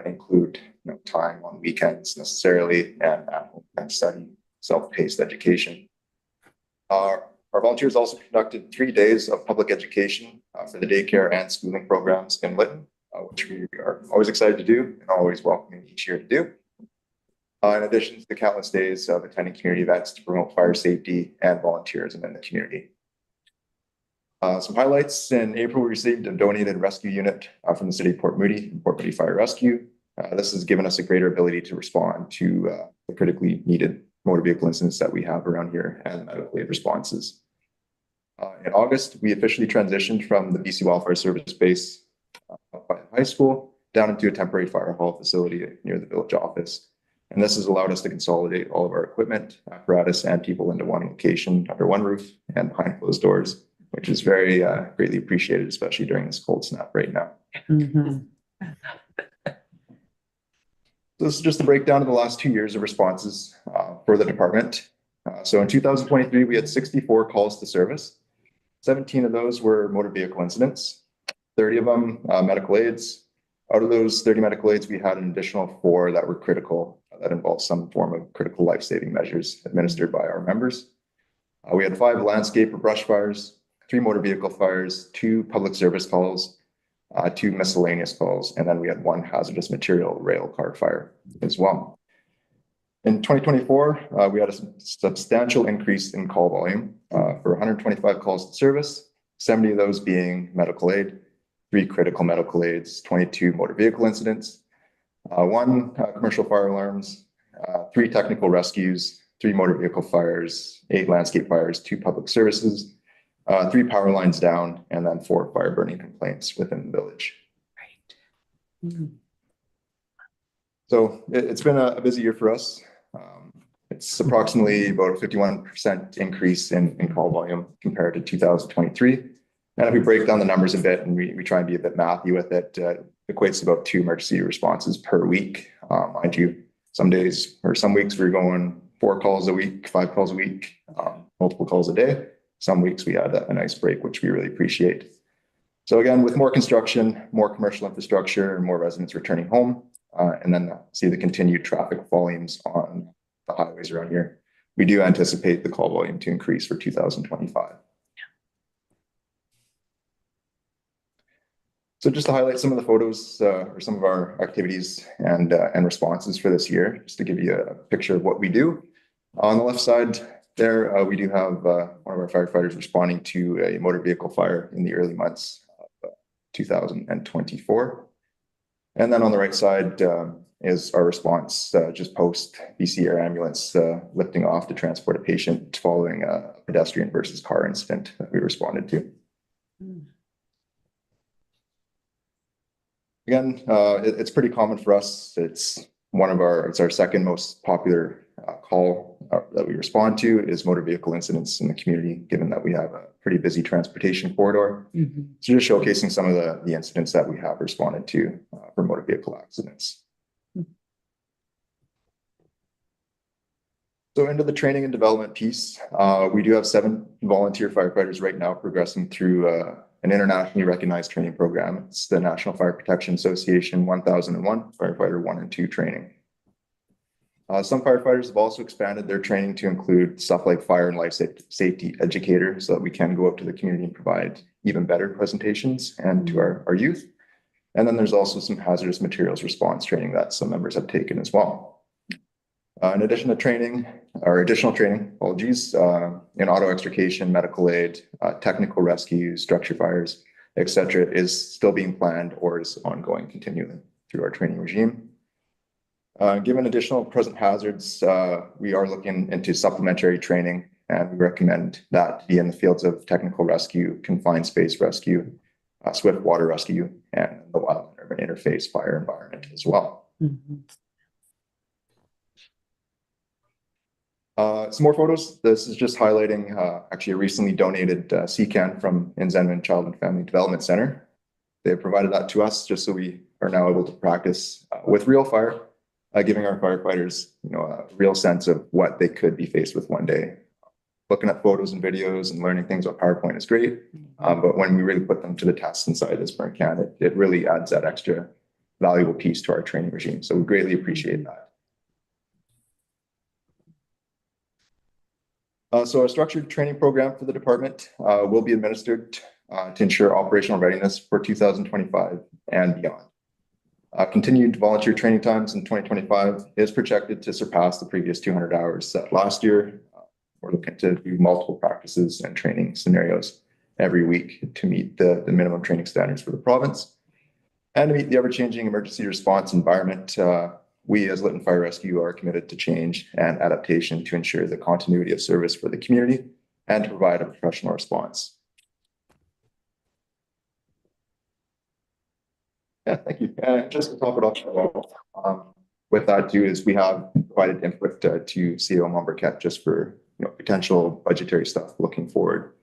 include time on weekends necessarily, and study, self-paced education. Our volunteers also conducted 3 days of public education for the daycare and schooling programs in Lytton, which we are always excited to do and always welcoming each year to do. In addition to the countless days of attending community events to promote fire safety and volunteerism in the community. Some highlights: in April, we received a donated rescue unit from the City of Port Moody and Port Moody Fire Rescue. This has given us a greater ability to respond to the critically needed motor vehicle incidents that we have around here and medical aid responses. In August, we officially transitioned from the BC Wildfire Service base by the high school down into a temporary fire hall facility near the village office. And this has allowed us to consolidate all of our equipment, apparatus, and people into one location under one roof and behind closed doors, which is very greatly appreciated, especially during this cold snap right now. So this is just a breakdown of the last 2 years of responses for the department. So in 2023, we had 64 calls to service. 17 of those were motor vehicle incidents, 30 of them medical aids. Out of those 30 medical aids, we had an additional 4 that were critical, that involved some form of critical life-saving measures administered by our members. We had 5 landscape or brush fires, 3 motor vehicle fires, 2 public service calls, 2 miscellaneous calls, and then we had 1 hazardous material rail car fire as well. In 2024, we had a substantial increase in call volume for 125 calls to service, 70 of those being medical aid, 3 critical medical aids, 22 motor vehicle incidents, 1 commercial fire alarms, 3 technical rescues, 3 motor vehicle fires, 8 landscape fires, 2 public services, 3 power lines down, and then 4 fire burning complaints within the village. Right. So it's been a busy year for us. It's approximately about a 51% increase in call volume compared to 2023. And if we break down the numbers a bit and we try and be a bit mathy with it, equates to about 2 emergency responses per week. Mind you, some days or some weeks we're going 4 calls a week, 5 calls a week, multiple calls a day. Some weeks we had a nice break, which we really appreciate. So again, with more construction, more commercial infrastructure, and more residents returning home, and then see the continued traffic volumes on the highways around here, we do anticipate the call volume to increase for 2025. So just to highlight some of the photos or some of our activities and responses for this year, just to give you a picture of what we do. On the left side there, we do have one of our firefighters responding to a motor vehicle fire in the early months of 2024. And then on the right side is our response just post BC Air Ambulance lifting off to transport a patient following a pedestrian versus car incident that we responded to. Again, it's pretty common for us. It's our second most popular call that we respond to is motor vehicle incidents in the community, given that we have a pretty busy transportation corridor. So just showcasing some of the incidents that we have responded to for motor vehicle accidents. So into the training and development piece, we do have 7 volunteer firefighters right now progressing through an internationally recognized training program. It's the National Fire Protection Association 1001 Firefighter 1 and 2 training. Some firefighters have also expanded their training to include stuff like fire and life safety educator, so that we can go out to the community and provide even better presentations and to our youth. And then there's also some hazardous materials response training that some members have taken as well. In addition to training, or additional training, apologies, in auto extrication, medical aid, technical rescue, structure fires, etc., is still being planned or is ongoing continually through our training regime. Given additional present hazards, we are looking into supplementary training, and we recommend that to be in the fields of technical rescue, confined space rescue, swift water rescue, and the wildland urban interface fire environment as well. Some more photos. This is just highlighting actually a recently donated CCAN from Inzenman Child and Family Development Center. They have provided that to us just so we are now able to practice with real fire, giving our firefighters a real sense of what they could be faced with one day. looking at photos and videos and learning things about PowerPoint is great. But when we really put them to the test inside this burn can, it really adds that extra valuable piece to our training regime. So we greatly appreciate that. So our structured training program for the department will be administered to ensure operational readiness for 2025 and beyond. Continued volunteer training times in 2025 is projected to surpass the previous 200 hours set last year. We're looking to do multiple practices and training scenarios every week to meet the minimum training standards for the province. And to meet the ever-changing emergency response environment, we as Lytton Fire Rescue are committed to change and adaptation to ensure the continuity of service for the community and to provide a professional response. Yeah, thank you. Just to top it off, with that too, is we have provided input to CEO Mombercat just for potential budgetary stuff looking forward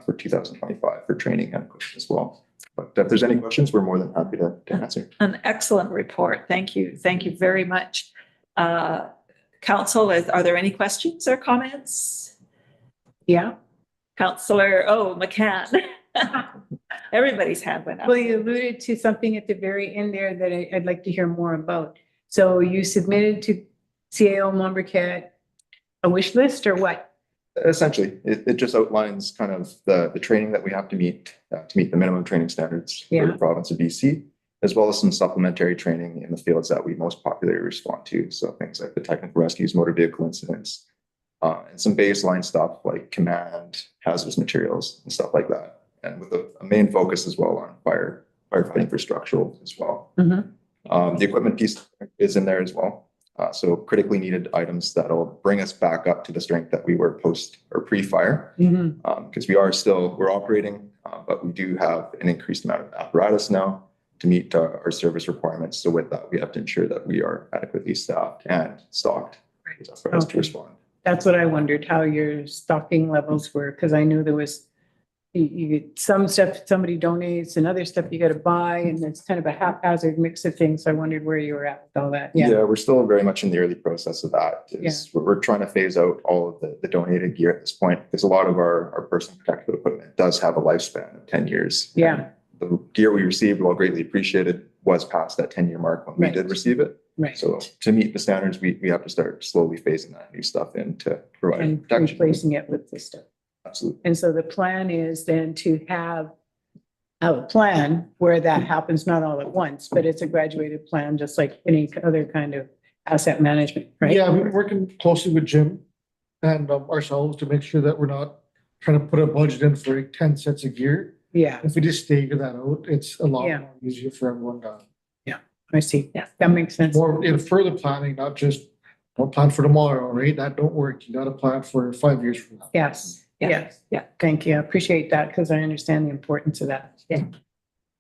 for 2025 for training and as well. But if there's any questions, we're more than happy to answer. An excellent report. Thank you. Thank you very much. Council, are there any questions or comments? Yeah. Councillor, McCann. Everybody's hand went up. Well, you alluded to something at the very end there that I'd like to hear more about. So you submitted to CAO Mombercat a wish list or what? Essentially, it just outlines kind of the training that we have to meet the minimum training standards for the province of BC, as well as some supplementary training in the fields that we most popularly respond to. So things like the technical rescues, motor vehicle incidents, and some baseline stuff like command, hazardous materials, and stuff like that. And with a main focus as well on firefighting for structural as well. The equipment piece is in there as well. So critically needed items that'll bring us back up to the strength that we were post or pre-fire, because we're operating, but we do have an increased amount of apparatus now to meet our service requirements. So with that, we have to ensure that we are adequately staffed and stocked for us to respond. That's what I wondered, how your stocking levels were, because I knew there was you get some stuff somebody donates and other stuff you got to buy, and it's kind of a haphazard mix of things. I wondered where you were at with all that. Yeah, we're still very much in the early process of that. We're trying to phase out all of the donated gear at this point, because a lot of our personal protective equipment does have a lifespan of 10 years. Yeah. And the gear we received, while greatly appreciated, was past that 10-year mark when we did receive it. So to meet the standards, we have to start slowly phasing that new stuff in to provide and protection. Replacing it with this stuff. Absolutely. And so the plan is then to have a plan where that happens, not all at once, but it's a graduated plan, just like any other kind of asset management, right? Yeah, we've been working closely with Jim and ourselves to make sure that we're not trying to put a budget in for 10 sets of gear. Yeah. If we just stagger that out, it's a lot more easier for everyone to. Yeah, I see. Yeah, that makes sense. More in further planning, not just don't plan for tomorrow, right? That don't work. You got to plan for 5 years from now. Yes. Yes. Yeah. Thank you. I appreciate that because I understand the importance of that. Yeah.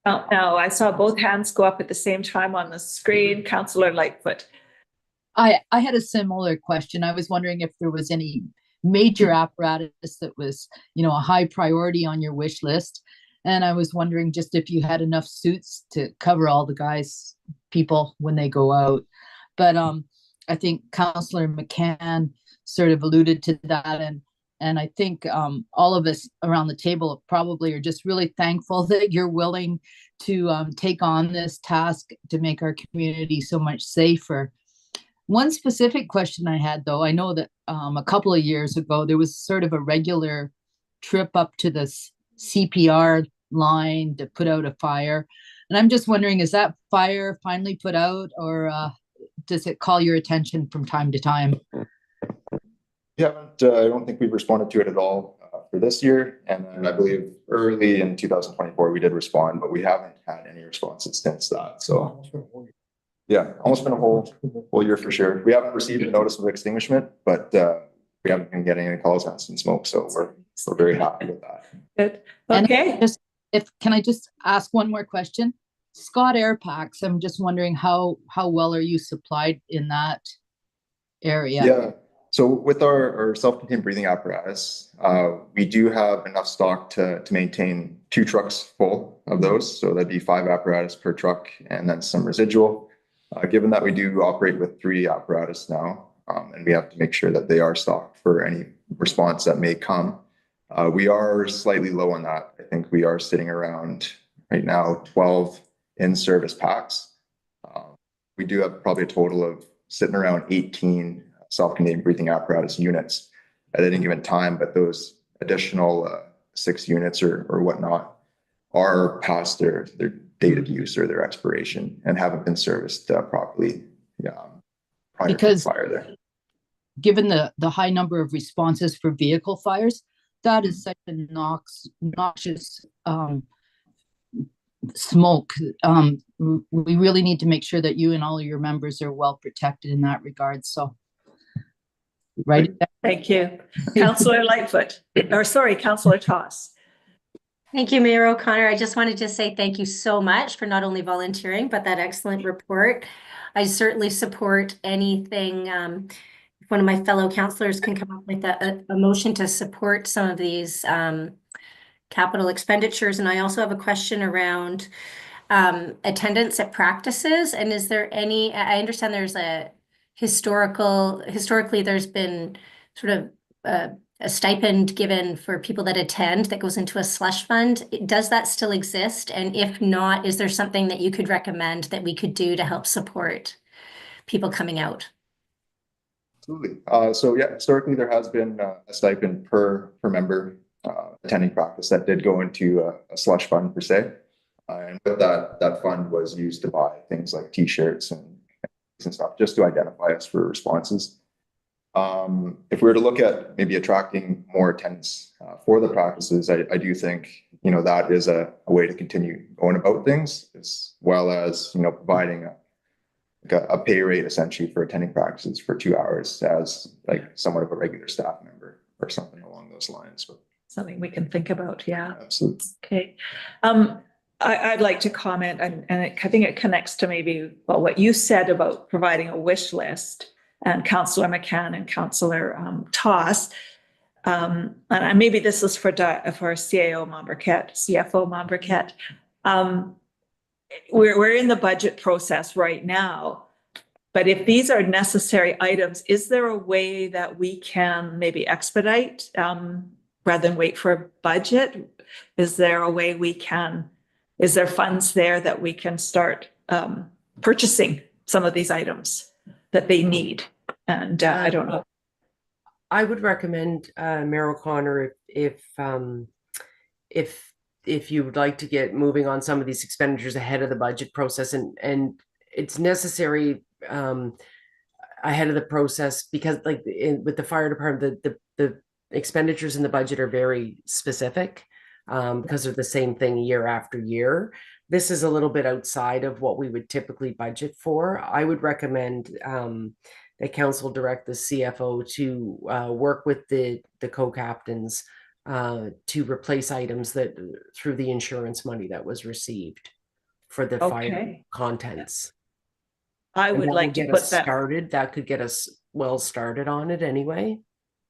Now I saw both hands go up at the same time on the screen. Councillor Lightfoot. I had a similar question. I was wondering if there was any major apparatus that was, a high priority on your wish list. And I was wondering just if you had enough suits to cover all the people when they go out. But I think Councillor McCann sort of alluded to that, and I think all of us around the table probably are just really thankful that you're willing to take on this task to make our community so much safer. One specific question I had, though, I know that a couple of years ago, there was sort of a regular trip up to the CPR line to put out a fire. And I'm just wondering, is that fire finally put out, or does it call your attention from time to time? Yeah, I don't think we've responded to it at all for this year. And I believe early in 2024, we did respond, but we haven't had any responses since that. So yeah, almost been a whole year for sure. We haven't received a notice of extinguishment, but we haven't been getting any calls on some smoke. So we're very happy with that. Good. Okay. Can I just ask one more question? Scott Air Packs, I'm just wondering how well are you supplied in that area? Yeah. So with our self-contained breathing apparatus, we do have enough stock to maintain 2 trucks full of those. So that'd be 5 apparatus per truck and then some residual. Given that we do operate with 3 apparatus now, and we have to make sure that they are stocked for any response that may come. We are slightly low on that. I think we are sitting around right now 12 in-service packs. We do have probably a total of sitting around 18 self-contained breathing apparatus units at any given time, but those additional 6 units or whatnot are past their date of use or their expiration and haven't been serviced properly prior to the fire there. Given the high number of responses for vehicle fires, that is such a noxious smoke. We really need to make sure that you and all of your members are well protected in that regard. So, right. Thank you. Councillor Lightfoot, or sorry, Councillor Toss. Thank you, Mayor O'Connor. I just wanted to say thank you so much for not only volunteering, but that excellent report. I certainly support anything. If one of my fellow councillors can come up with a motion to support some of these capital expenditures. And I also have a question around attendance at practices. And is there any, I understand there's a historically there's been sort of a stipend given for people that attend that goes into a slush fund. Does that still exist? And if not, is there something that you could recommend that we could do to help support people coming out? Absolutely. So yeah, historically there has been a stipend per member attending practice that did go into a slush fund per se. And with that fund was used to buy things like t-shirts and stuff just to identify us for responses. If we were to look at maybe attracting more attendance for the practices, I do think, that is a way to continue going about things, as well as, providing a pay rate essentially for attending practices for 2 hours as like somewhat of a regular staff member or something along those lines. But something we can think about. Yeah. Absolutely. Okay. I'd like to comment, and I think it connects to maybe what you said about providing a wish list, and Councillor McCann and Councillor Toss. And maybe this is for CFO Mombriquette. We're in the budget process right now, but if these are necessary items, is there a way that we can maybe expedite rather than wait for a budget? Is there a way we can? Is there funds there that we can start purchasing some of these items that they need? And I don't know. I would recommend, Mayor O'Connor, if you would like to get moving on some of these expenditures ahead of the budget process, and it's necessary ahead of the process, because like with the fire department, the expenditures in the budget are very specific. Because they're the same thing year after year. This is a little bit outside of what we would typically budget for. I would recommend that council direct the CFO to work with the co-captains to replace items that through the insurance money that was received for the fire contents. I would like to put that started. That could get us well started on it anyway.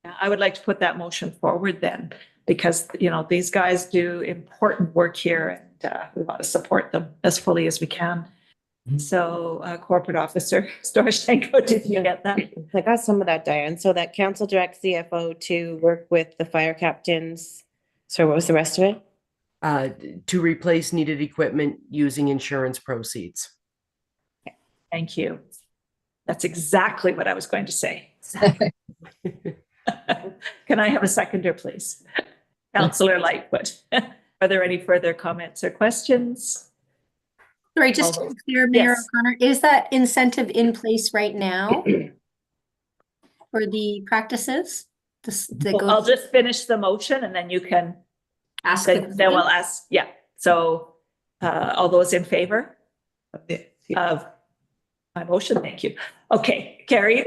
I would like to put that motion forward then, because, these guys do important work here, and we want to support them as fully as we can. So, Corporate Officer Storoshenko, did you get that? I got some of that, Diane. So that council directs CFO to work with the fire captains. So what was the rest of it? To replace needed equipment using insurance proceeds. Thank you. That's exactly what I was going to say. Can I have a seconder, please? Councillor Lightfoot. Are there any further comments or questions? Sorry, just to be clear, Mayor O'Connor, is that incentive in place right now for the practices? I'll just finish the motion and then you can ask. Then we'll ask. Yeah. So all those in favor of my motion? Thank you. Okay, carried.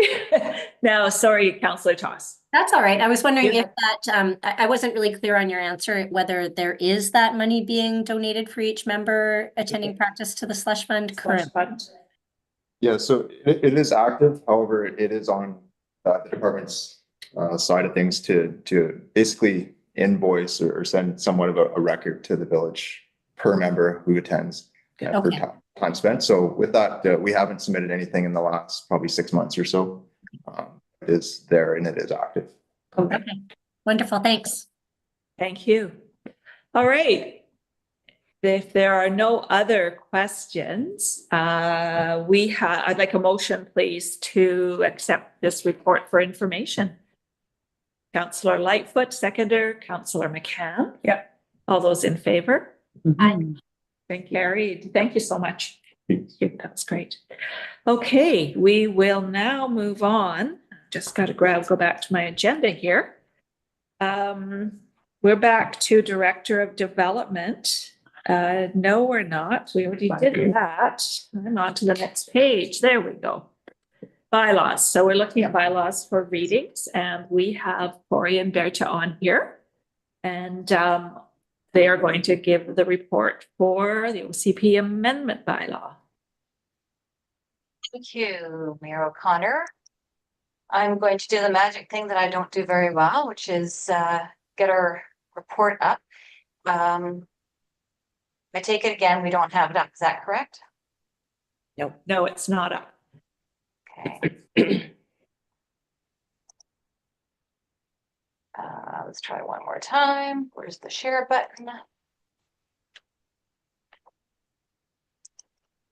Now, sorry, Councillor Toss. That's all right. I was wondering if that, I wasn't really clear on your answer, whether there is that money being donated for each member attending practice to the slush fund currently. Yeah, so it is active. However, it is on the department's side of things to basically invoice or send somewhat of a record to the village per member who attends per time spent. So with that, we haven't submitted anything in the last probably 6 months or so. it is there and it is active. Okay, wonderful, thanks. Thank you. All right. If there are no other questions, I'd like a motion, please, to accept this report for information. Councillor Lightfoot, seconder, Councillor McCann. Yeah. All those in favor? Aye. Been carried. Thank you so much. That's great. Okay, we will now move on. Just got to go back to my agenda here. We're back to Director of Development. No, we're not. We already did that. I'm on to the next page. There we go. Bylaws. So we're looking at bylaws for readings, and we have Corey and Berta on here. And they are going to give the report for the OCP amendment bylaw. Thank you, Mayor O'Connor. I'm going to do the magic thing that I don't do very well, which is get our report up. I take it again, we don't have it up. Is that correct? No, it's not up. Okay. Let's try one more time. Where's the share button?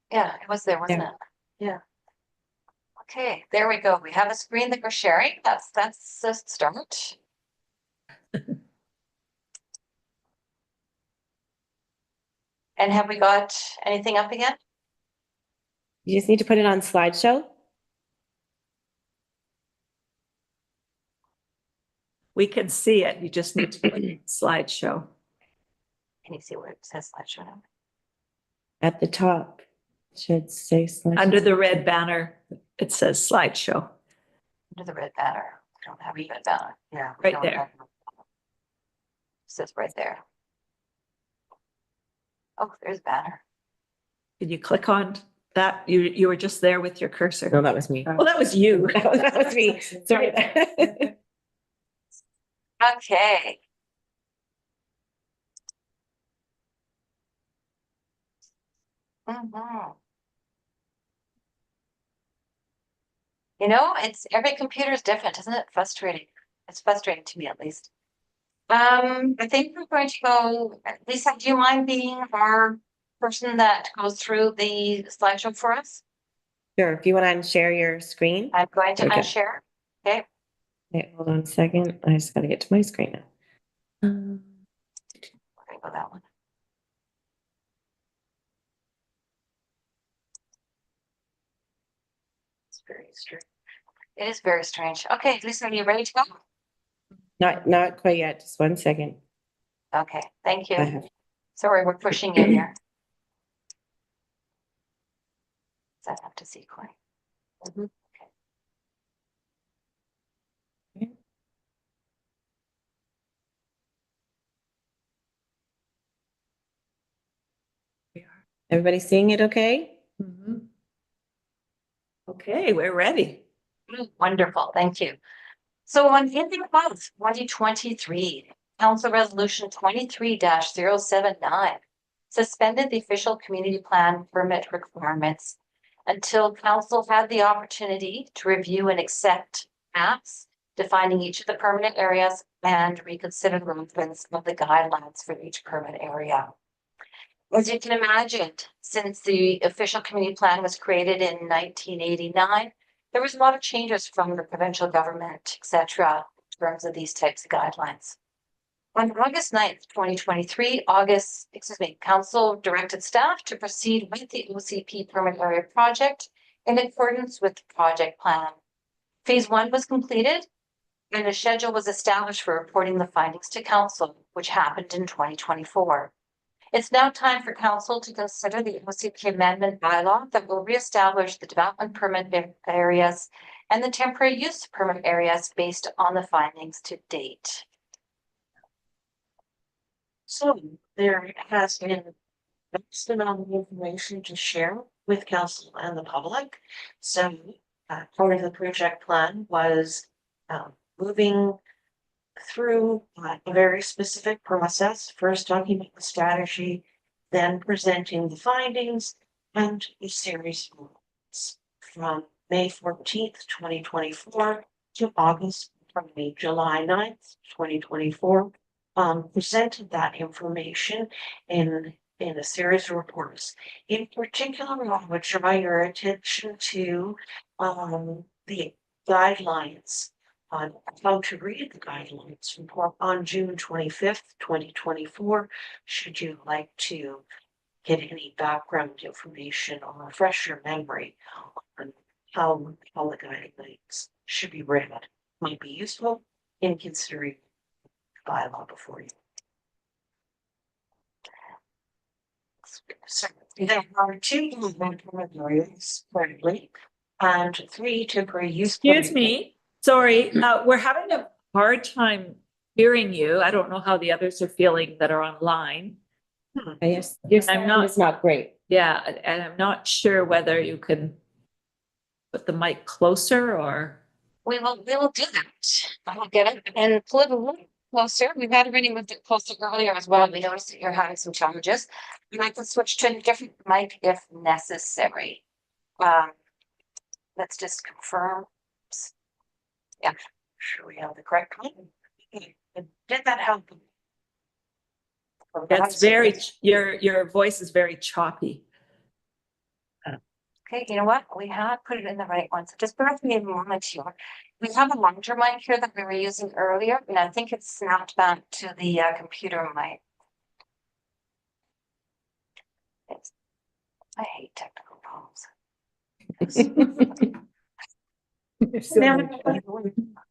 Yeah, it was there, wasn't it? Yeah. Okay, there we go. We have a screen that we're sharing. That's a start. And have we got anything up again? You just need to put it on slideshow. We can see it. You just need to put it slideshow. Can you see where it says slideshow now? At the top, should say slideshow. Under the red banner, it says slideshow. Under the red banner. I don't have a red banner. Yeah. Right there. It says right there. Oh, there's banner. Did you click on that? You were just there with your cursor. No, that was me. Well, that was you. That was me. Sorry. Okay. You know, every computer is different, isn't it? Frustrating. It's frustrating to me at least. I think we're going to go, Lisa, do you mind being our person that goes through the slideshow for us? Sure, if you want to share your screen. I'm going to Okay. unshare. Okay. Okay, hold on a second. I just got to get to my screen now. Okay, go that one. It's very strange. It is very strange. Okay, Lisa, are you ready to go? Not quite yet. Just 1 second. Okay, thank you. I have. Sorry, we're pushing in here. Does that have to see, Corey? Okay. Everybody seeing it okay? Okay, we're ready. Wonderful, thank you. So on April 12th, 2023, Council Resolution 23-079 suspended the official community plan permit requirements until Council had the opportunity to review and accept maps defining each of the permanent areas and reconsider the relevance of the guidelines for each permanent area. As you can imagine, since the official community plan was created in 1989, there was a lot of changes from the provincial government, etc., in terms of these types of guidelines. On August 9th, 2023, Council directed staff to proceed with the OCP permanent area project in accordance with the project plan. Phase 1 was completed and a schedule was established for reporting the findings to Council, which happened in 2024. It's now time for Council to consider the OCP amendment bylaw that will reestablish the development permit areas and the temporary use permit areas based on the findings to date. So there has been vast amount of information to share with council and the public. So part of the project plan was moving through a very specific process, first talking about the strategy, then presenting the findings and a series of from May 14th, 2024 to August, from the July 9th, 2024, presented that information in a series of reports. In particular, I would draw your attention to the guidelines on how to read the guidelines report on June 25th, 2024. Should you like to get any background information or refresh your memory on how the guidelines should be read, might be useful in considering the bylaw before you. So there are 2 development permit areas currently and 3 temporary use. Excuse me, sorry, we're having a hard time hearing you. I don't know how the others are feeling that are online. Yes, I'm not- it's not great. Yeah, and I'm not sure whether you can put the mic closer or. We will do that. I'll get it and pull it a little closer. We've had already moved it closer earlier as well. We noticed that you're having some challenges. And I can switch to a different mic if necessary. Let's just confirm. Yeah, Sure we have the correct one. Did that help? It's very, your voice is very choppy. okay, you know what? We had put it in the right one. So just bear with me a moment here. We have a larger mic here that we were using earlier, and I think it's snapped back to the computer mic. I hate technical problems.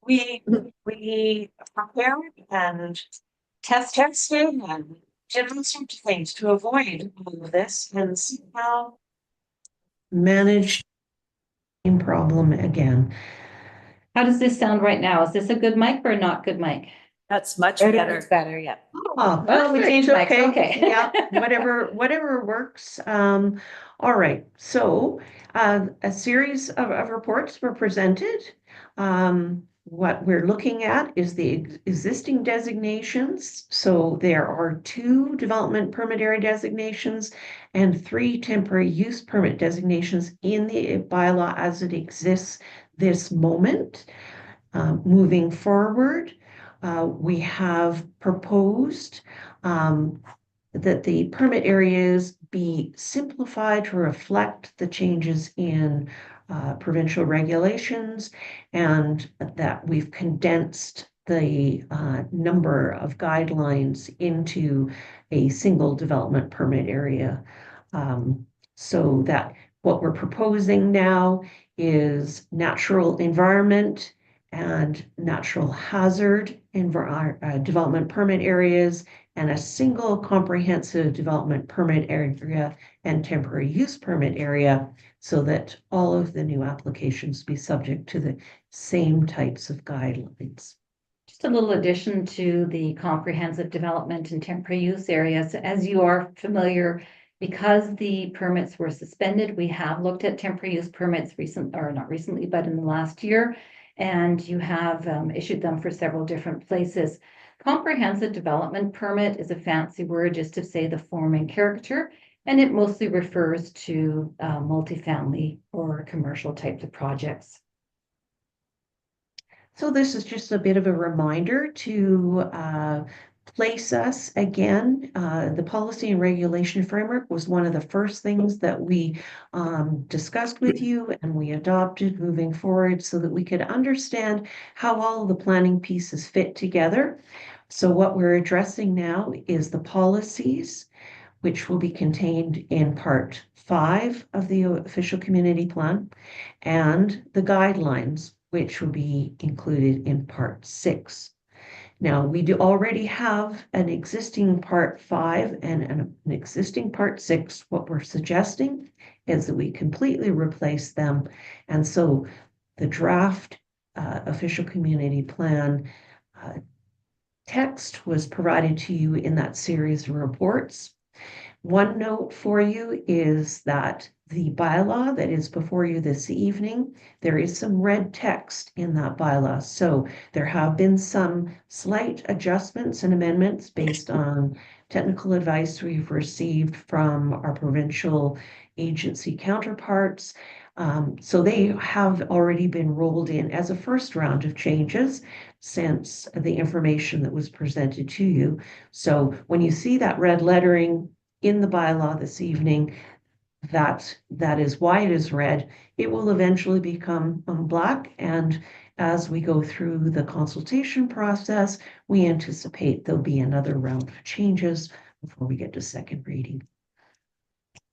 We prepared and tested and did all sorts of things to avoid all of this and somehow managed the problem again. How does this sound right now? Is this a good mic or not good mic? That's much It's better. better, yeah. Oh, Well, we changed mics, okay. Yeah, whatever works. All right, so a series of reports were presented. What we're looking at is the existing designations. So there are 2 development permit area designations and 3 temporary use permit designations in the bylaw as it exists this moment. Moving forward, we have proposed that the permit areas be simplified to reflect the changes in provincial regulations, and that we've condensed the number of guidelines into a single development permit area. So that what we're proposing now is natural environment and natural hazard development permit areas, and a single comprehensive development permit area and temporary use permit area, so that all of the new applications be subject to the same types of guidelines. Just a little addition to the comprehensive development and temporary use areas. As you are familiar, because the permits were suspended, we have looked at temporary use permits not recently, but in the last year, and you have issued them for several different places. Comprehensive development permit is a fancy word just to say the form and character, and it mostly refers to multifamily or commercial types of projects. So this is just a bit of a reminder to place us again. The policy and regulation framework was one of the first things that we discussed with you and we adopted moving forward so that we could understand how all of the planning pieces fit together. So what we're addressing now is the policies, which will be contained in part 5 of the official community plan, and the guidelines, which will be included in part 6. Now, we do already have an existing part 5 and an existing part 6. What we're suggesting is that we completely replace them. And so the draft official community plan text was provided to you in that series of reports. One note for you is that the bylaw that is before you this evening, there is some red text in that bylaw. So there have been some slight adjustments and amendments based on technical advice we've received from our provincial agency counterparts. So they have already been rolled in as a first round of changes since the information that was presented to you. So when you see that red lettering in the bylaw this evening, that is why it is red. It will eventually become black, and as we go through the consultation process, we anticipate there'll be another round of changes before we get to second reading.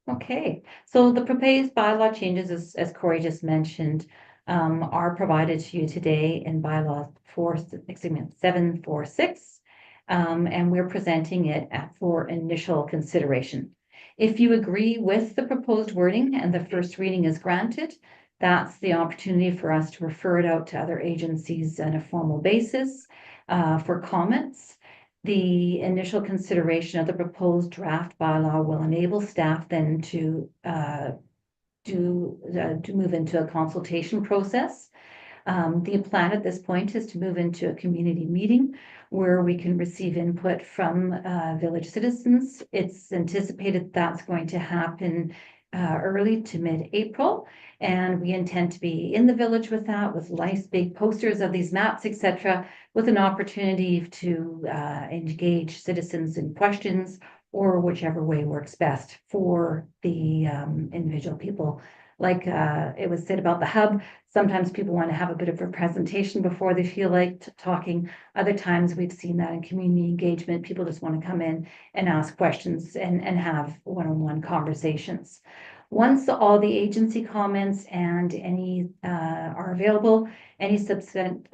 Okay, so the proposed bylaw changes, as Corey just mentioned, are provided to you today in bylaw 746. And we're presenting it for initial consideration. If you agree with the proposed wording and the first reading is granted, that's the opportunity for us to refer it out to other agencies on a formal basis for comments. The initial consideration of the proposed draft bylaw will enable staff then to move into a consultation process. The plan at this point is to move into a community meeting where we can receive input from village citizens. It's anticipated that's going to happen early to mid-April, and we intend to be in the village with that, with nice big posters of these maps, etc., with an opportunity to engage citizens in questions or whichever way works best for the individual people. Like it was said about the hub, sometimes people want to have a bit of a presentation before they feel like talking. Other times we've seen that in community engagement, people just want to come in and ask questions and have one-on-one conversations. Once all the agency comments and any are available, any subsequent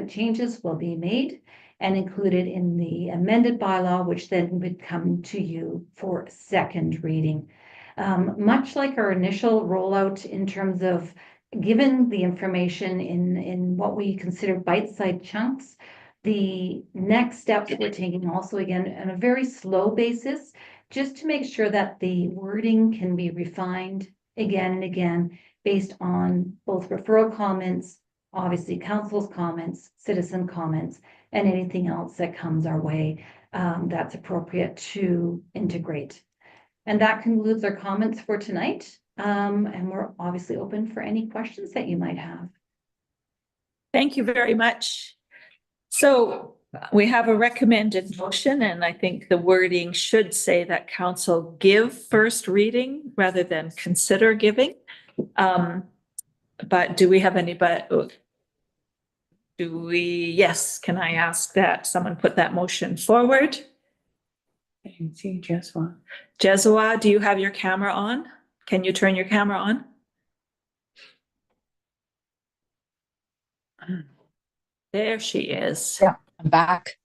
changes will be made and included in the amended bylaw, which then would come to you for second reading. Much like our initial rollout in terms of given the information in what we consider bite-sized chunks, the next steps we're taking also again on a very slow basis, just to make sure that the wording can be refined again and again based on both referral comments, obviously council's comments, citizen comments, and anything else that comes our way that's appropriate to integrate. And that concludes our comments for tonight. And we're obviously open for any questions that you might have. Thank you very much. So we have a recommended motion, and I think the wording should say that council give first reading rather than consider giving. But do we have anybody? Yes, can I ask that someone put that motion forward? I can see Jeswa. Jesua, do you have your camera on? Can you turn your camera on? There she is. Yeah, I'm back.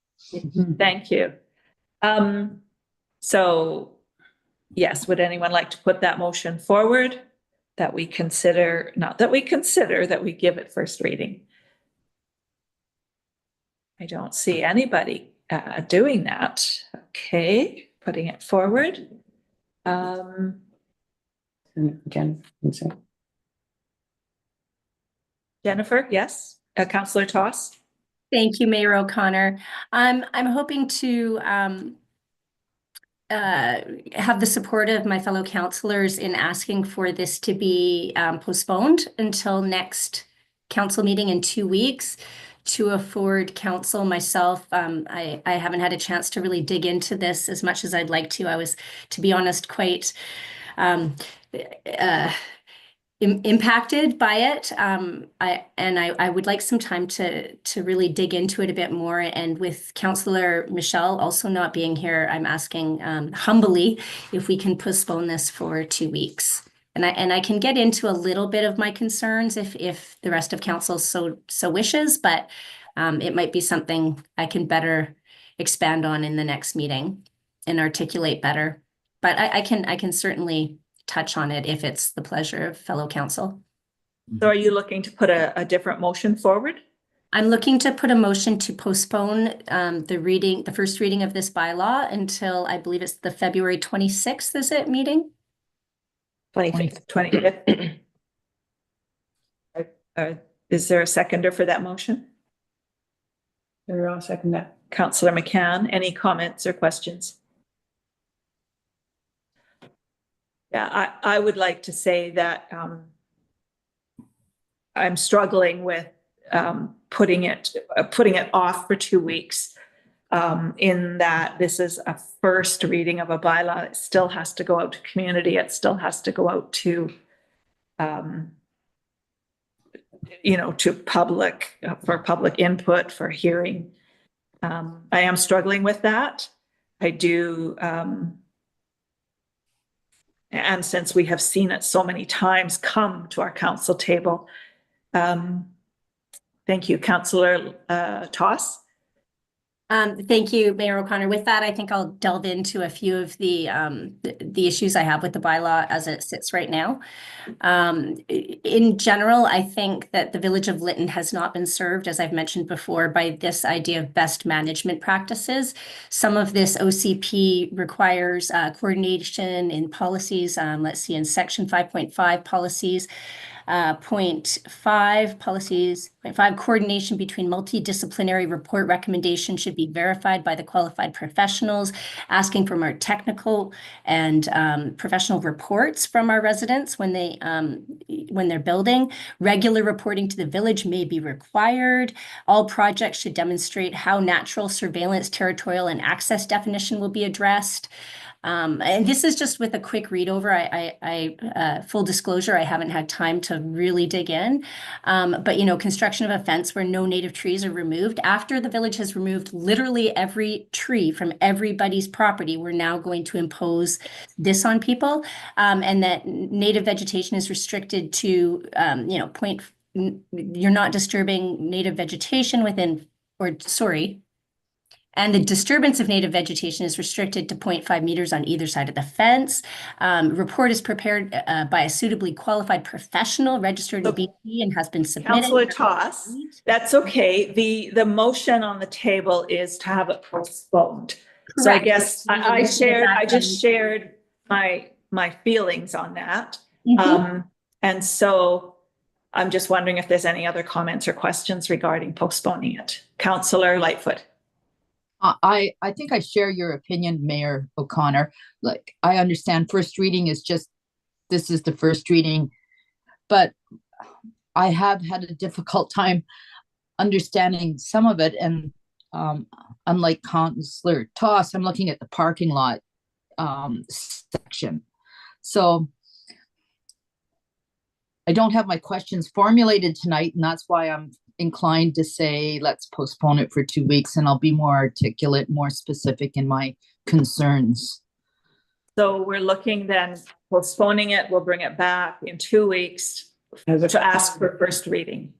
Thank you. So yes, would anyone like to put that motion forward that we consider, not that we consider, that we give it first reading? I don't see anybody doing that. Okay, putting it forward. Jennifer, yes. Councillor Toss. Thank you, Mayor O'Connor. I'm hoping to have the support of my fellow councillors in asking for this to be postponed until next council meeting in 2 weeks to afford council, myself. I haven't had a chance to really dig into this as much as I'd like to. I was, to be honest, quite impacted by it. I would like some time to really dig into it a bit more. And with Councillor Michelle also not being here, I'm asking humbly if we can postpone this for 2 weeks. And I can get into a little bit of my concerns if the rest of council so wishes, but it might be something I can better expand on in the next meeting and articulate better. But I can certainly touch on it if it's the pleasure of fellow council. So are you looking to put a different motion forward? I'm looking to put a motion to postpone the first reading of this bylaw until I believe it's the February 26th, is it, meeting? 25th. Is there a seconder for that motion? I'll second that. Yeah, I would like to say that I'm struggling with putting it off for 2 weeks. In that this is a first reading of a bylaw. It still has to go out to community. It still has to go out to, to public, for public input, for hearing. I am struggling with that. I do, and since we have seen it so many times come to our council table. Thank you, Councillor Toss. Thank you, Mayor O'Connor. With that, I think I'll delve into a few of the issues I have with the bylaw as it sits right now. In general, I think that the Village of Lytton has not been served, as I've mentioned before, by this idea of best management practices. Some of this OCP requires coordination in policies. Let's see, in section 5.5 policies, 0.5 policies, 0.5 coordination between multidisciplinary report recommendations should be verified by the qualified professionals, asking for more technical and professional reports from our residents when they're building. Regular reporting to the village may be required. All projects should demonstrate how natural surveillance, territorial, and access definition will be addressed. And this is just with a quick read over. Full disclosure, I haven't had time to really dig in. But construction of a fence where no native trees are removed. After the village has removed literally every tree from everybody's property, we're now going to impose this on people. And that native vegetation is restricted to, you're not disturbing native vegetation and the disturbance of native vegetation is restricted to 0.5 meters on either side of the fence. Report is prepared by a suitably qualified professional registered in BC and has been submitted. Councillor Toss, that's okay. The motion on the table is to have it postponed. Correct. So I guess I just shared my feelings on that. Mm-hmm. And so I'm just wondering if there's any other comments or questions regarding postponing it. Councillor Lightfoot. I think I share your opinion, Mayor O'Connor. Like, I understand first reading is this is the first reading, but I have had a difficult time understanding some of it. And unlike Councillor Toss, I'm looking at the parking lot section. So I don't have my questions formulated tonight, and that's why I'm inclined to say let's postpone it for 2 weeks, and I'll be more articulate, more specific in my concerns. So we're looking then postponing it. We'll bring it back in 2 weeks to ask for first reading.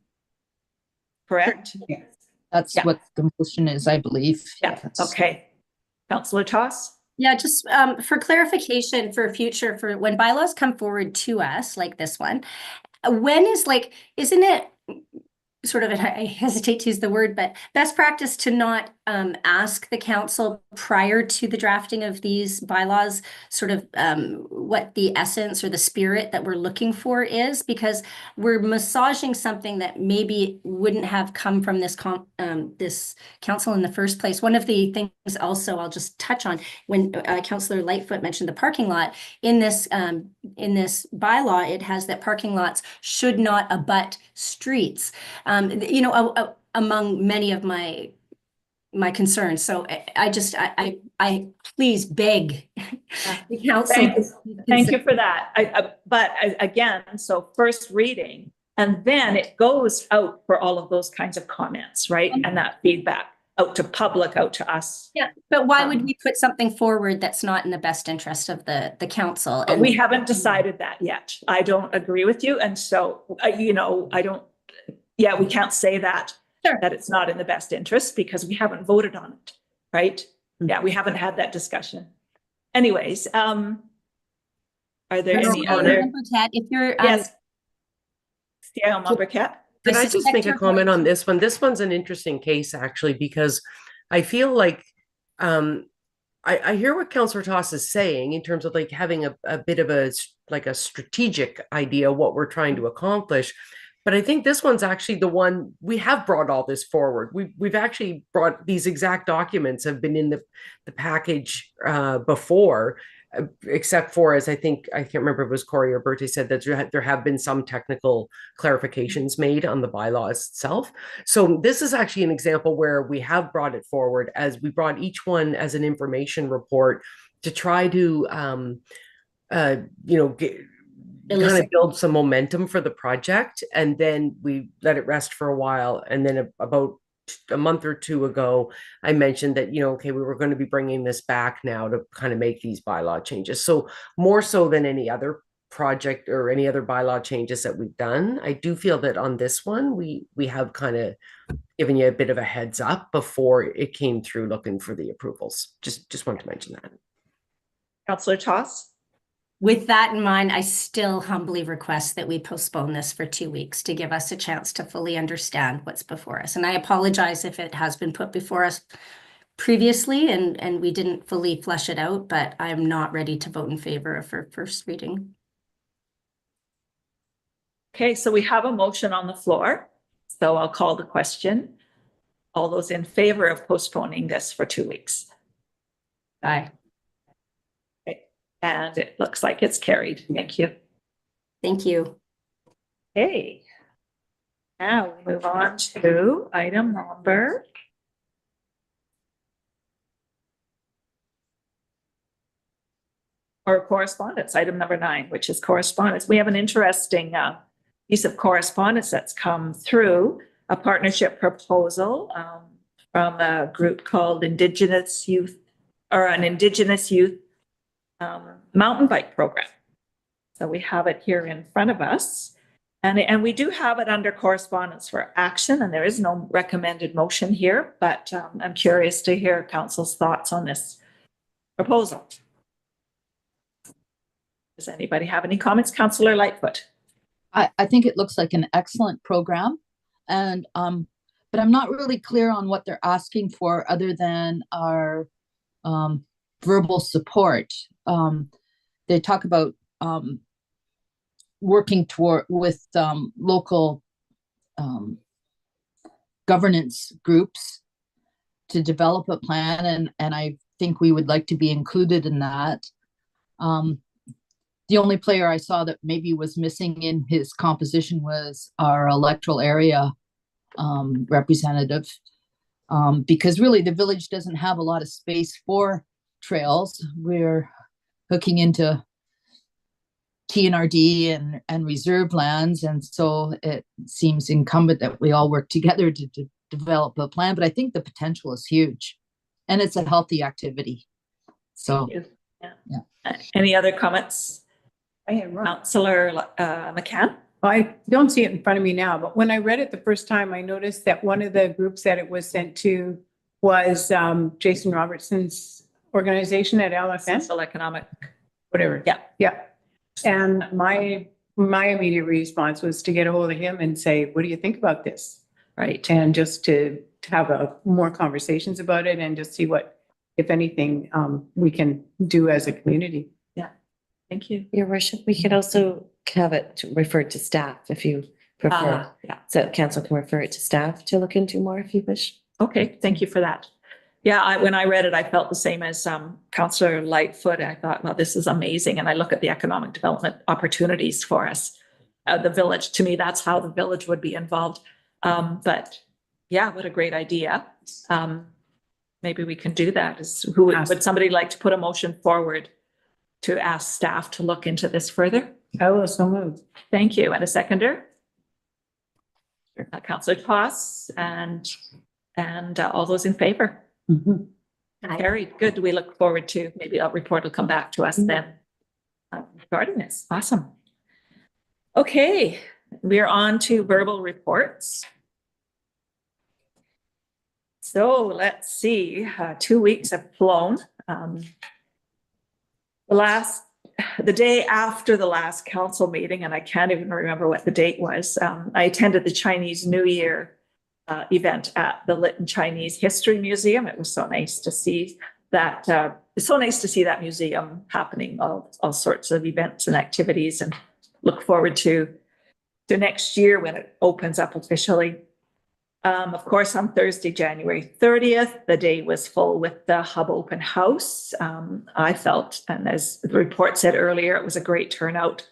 Correct? Yes. That's what the motion is, I believe. Yeah. Yes. Okay. Councillor Toss? Yeah, just for clarification for future, for when bylaws come forward to us, like this one, when isn't it sort of, I hesitate to use the word, but best practice to not ask the council prior to the drafting of these bylaws sort of what the essence or the spirit that we're looking for is, because we're massaging something that maybe wouldn't have come from this council in the first place. One of the things also I'll just touch on when Councillor Lightfoot mentioned the parking lot in this bylaw, it has that parking lots should not abut streets. Among many of my concerns. So I please beg the council. Thank you for that. But again, so first reading, and then it goes out for all of those kinds of comments, right? And that feedback out to public, out to us. Yeah, but why would we put something forward that's not in the best interest of the council? But we haven't decided that yet. I don't agree with you. And so, I don't, we can't say that. Sure. That it's not in the best interest because we haven't voted on it, right? Mm-hmm. Yeah, we haven't had that discussion. Anyways, are there any other? If you're yes, Burkett. Did I just make a comment on this one? This one's an interesting case actually, because I feel like I hear what Councillor Toss is saying in terms of like having a bit of a strategic idea what we're trying to accomplish. But I think this one's actually the one we have brought all this forward. We've actually brought these exact documents have been in the package before. except for, as I can't remember if it was Corey or Bertie said, that there have been some technical clarifications made on the bylaws itself. So this is actually an example where we have brought it forward, as we brought each one as an information report to try to, kind of build some momentum for the project. And then we let it rest for a while. And then about a month or two ago, I mentioned that, okay, we were going to be bringing this back now to kind of make these bylaw changes. So more so than any other project or any other bylaw changes that we've done, I do feel that on this one, we have kind of given you a bit of a heads up before it came through looking for the approvals. Just wanted to mention that. Councillor Toss? With that in mind, I still humbly request that we postpone this for 2 weeks to give us a chance to fully understand what's before us. And I apologize if it has been put before us previously and we didn't fully flesh it out, but I'm not ready to vote in favor of for first reading. Okay, so we have a motion on the floor. So I'll call the question. All those in favor of postponing this for 2 weeks? Aye. And it looks like it's carried. Thank you. Thank you. Okay. Now we move on to item number or correspondence, item number 9, which is correspondence. We have an interesting piece of correspondence that's come through, a partnership proposal from a group called Indigenous Youth, or an Indigenous Youth mountain bike program. So we have it here in front of us, and we do have it under correspondence for action, and there is no recommended motion here, but I'm curious to hear council's thoughts on this proposal. Does anybody have any comments? Councillor Lightfoot. I think it looks like an excellent program, and but I'm not really clear on what they're asking for other than our verbal support. They talk about working with local governance groups to develop a plan, and I think we would like to be included in that. The only player I saw that maybe was missing in his composition was our electoral area representative, because really the village doesn't have a lot of space for trails. We're hooking into TNRD and reserve lands, and so it seems incumbent that we all work together to develop a plan. But I think the potential is huge, and it's a healthy activity. So, yeah. Any other comments? Councillor McCann? I don't see it in front of me now, but when I read it the first time, I noticed that one of the groups that it was sent to was Jason Robertson's organization at LFN. Social Economic. Whatever. Yeah. Yeah. And my immediate response was to get a hold of him and say, what do you think about this? Right. And just to have more conversations about it and just see what, if anything, we can do as a community. Yeah. Thank you. Your worship, we could also have it referred to staff if you prefer. Yeah. So council can refer it to staff to look into more if you wish. Okay, thank you for that. Yeah, when I read it, I felt the same as Councillor Lightfoot. I thought, well, this is amazing. And I look at the economic development opportunities for us. The village, to me, that's how the village would be involved. But yeah, what a great idea. Maybe we can do that. Would somebody like to put a motion forward to ask staff to look into this further? I will so move. Thank you. And a seconder? Councillor Toss and all those in favor? Mm-hmm. Carried. Good. We look forward to, maybe a report will come back to us then regarding this. Awesome. Okay, we're on to verbal reports. So let's see, 2 weeks have flown. The day after the last council meeting, and I can't even remember what the date was, I attended the Chinese New Year event at the Lytton Chinese History Museum. It was so nice to see that. It's so nice to see that museum happening, all sorts of events and activities, and look forward to next year when it opens up officially. Of course, on Thursday, January 30th, the day was full with the Hub Open House. I felt, and as the report said earlier, it was a great turnout.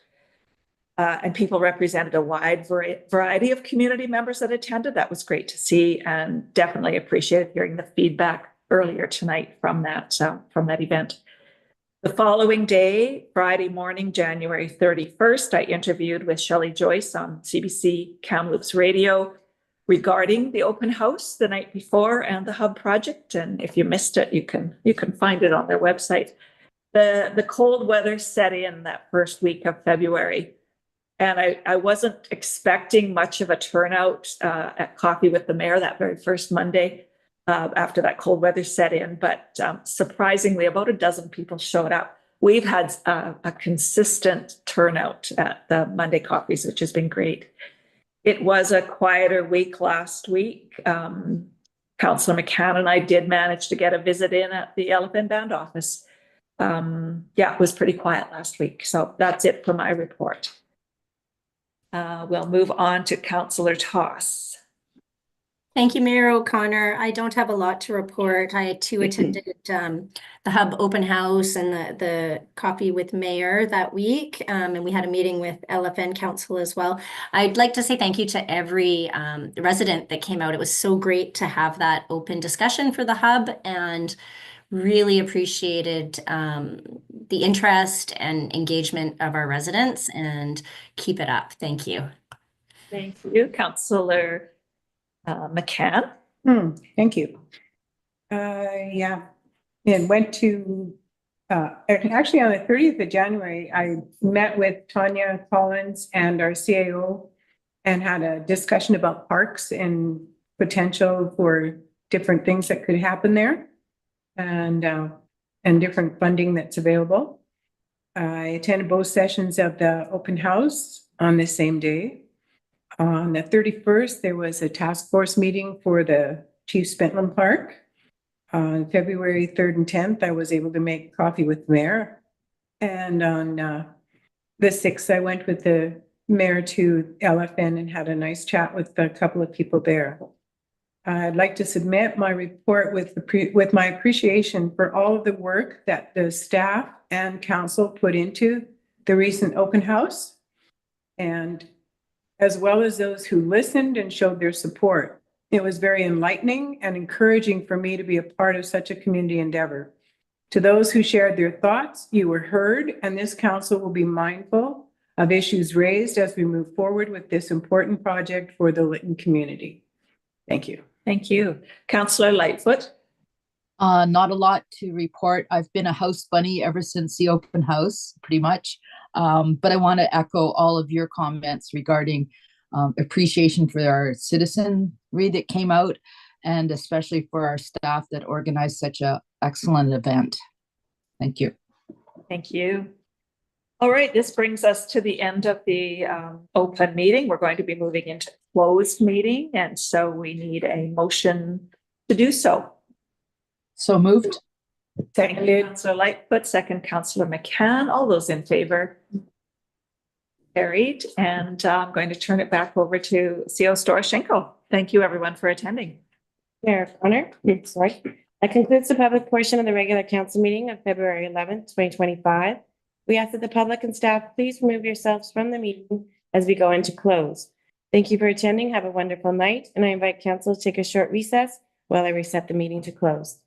And people represented a wide variety of community members that attended. That was great to see, and definitely appreciated hearing the feedback earlier tonight from that event. The following day, Friday morning, January 31st, I interviewed with Shelley Joyce on CBC Kamloops Radio regarding the open house the night before and the Hub project. And if you missed it, you can find it on their website. The cold weather set in that first week of February, and I wasn't expecting much of a turnout at Coffee with the Mayor that very first Monday after that cold weather set in. But surprisingly, about a dozen people showed up. We've had a consistent turnout at the Monday coffees, which has been great. It was a quieter week last week. Councillor McCann and I did manage to get a visit in at the Elephant Band office. It was pretty quiet last week. So that's it for my report. We'll move on to Councillor Toss. Thank you, Mayor O'Connor. I don't have a lot to report. I too attended the Hub Open House and the Coffee with Mayor that week, and we had a meeting with LFN Council as well. I'd like to say thank you to every resident that came out. It was so great to have that open discussion for the Hub, and really appreciated the interest and engagement of our residents, and keep it up. Thank you. Thank you, Councillor McCann. Thank you. And went to, actually on the 30th of January, I met with Tanya Collins and our CAO and had a discussion about parks and potential for different things that could happen there, and different funding that's available. I attended both sessions of the open house on the same day. On the 31st, there was a task force meeting for the Chief Spentland Park. On February 3rd and 10th, I was able to make coffee with the mayor. And on the 6th, I went with the mayor to LFN and had a nice chat with a couple of people there. I'd like to submit my report with my appreciation for all of the work that the staff and council put into the recent open house, and as well as those who listened and showed their support. It was very enlightening and encouraging for me to be a part of such a community endeavor. To those who shared their thoughts, you were heard, and this council will be mindful of issues raised as we move forward with this important project for the Lytton community. Thank you. Thank you. Councillor Lightfoot. Not a lot to report. I've been a house bunny ever since the open house, pretty much. But I want to echo all of your comments regarding appreciation for our citizenry that came out, and especially for our staff that organized such an excellent event. Thank you. Thank you. All right, this brings us to the end of the open meeting. We're going to be moving into closed meeting, and so we need a motion to do so. So moved. Seconded. Councillor Lightfoot, second Councillor McCann. All those in favor? Carried. And I'm going to turn it back over to CO Storoshenko. Thank you, everyone, for attending. Mayor O'Connor, sorry. That concludes the public portion of the regular council meeting of February 11th, 2025. We ask that the public and staff please remove yourselves from the meeting as we go into close. Thank you for attending. Have a wonderful night. And I invite council to take a short recess while I reset the meeting to close.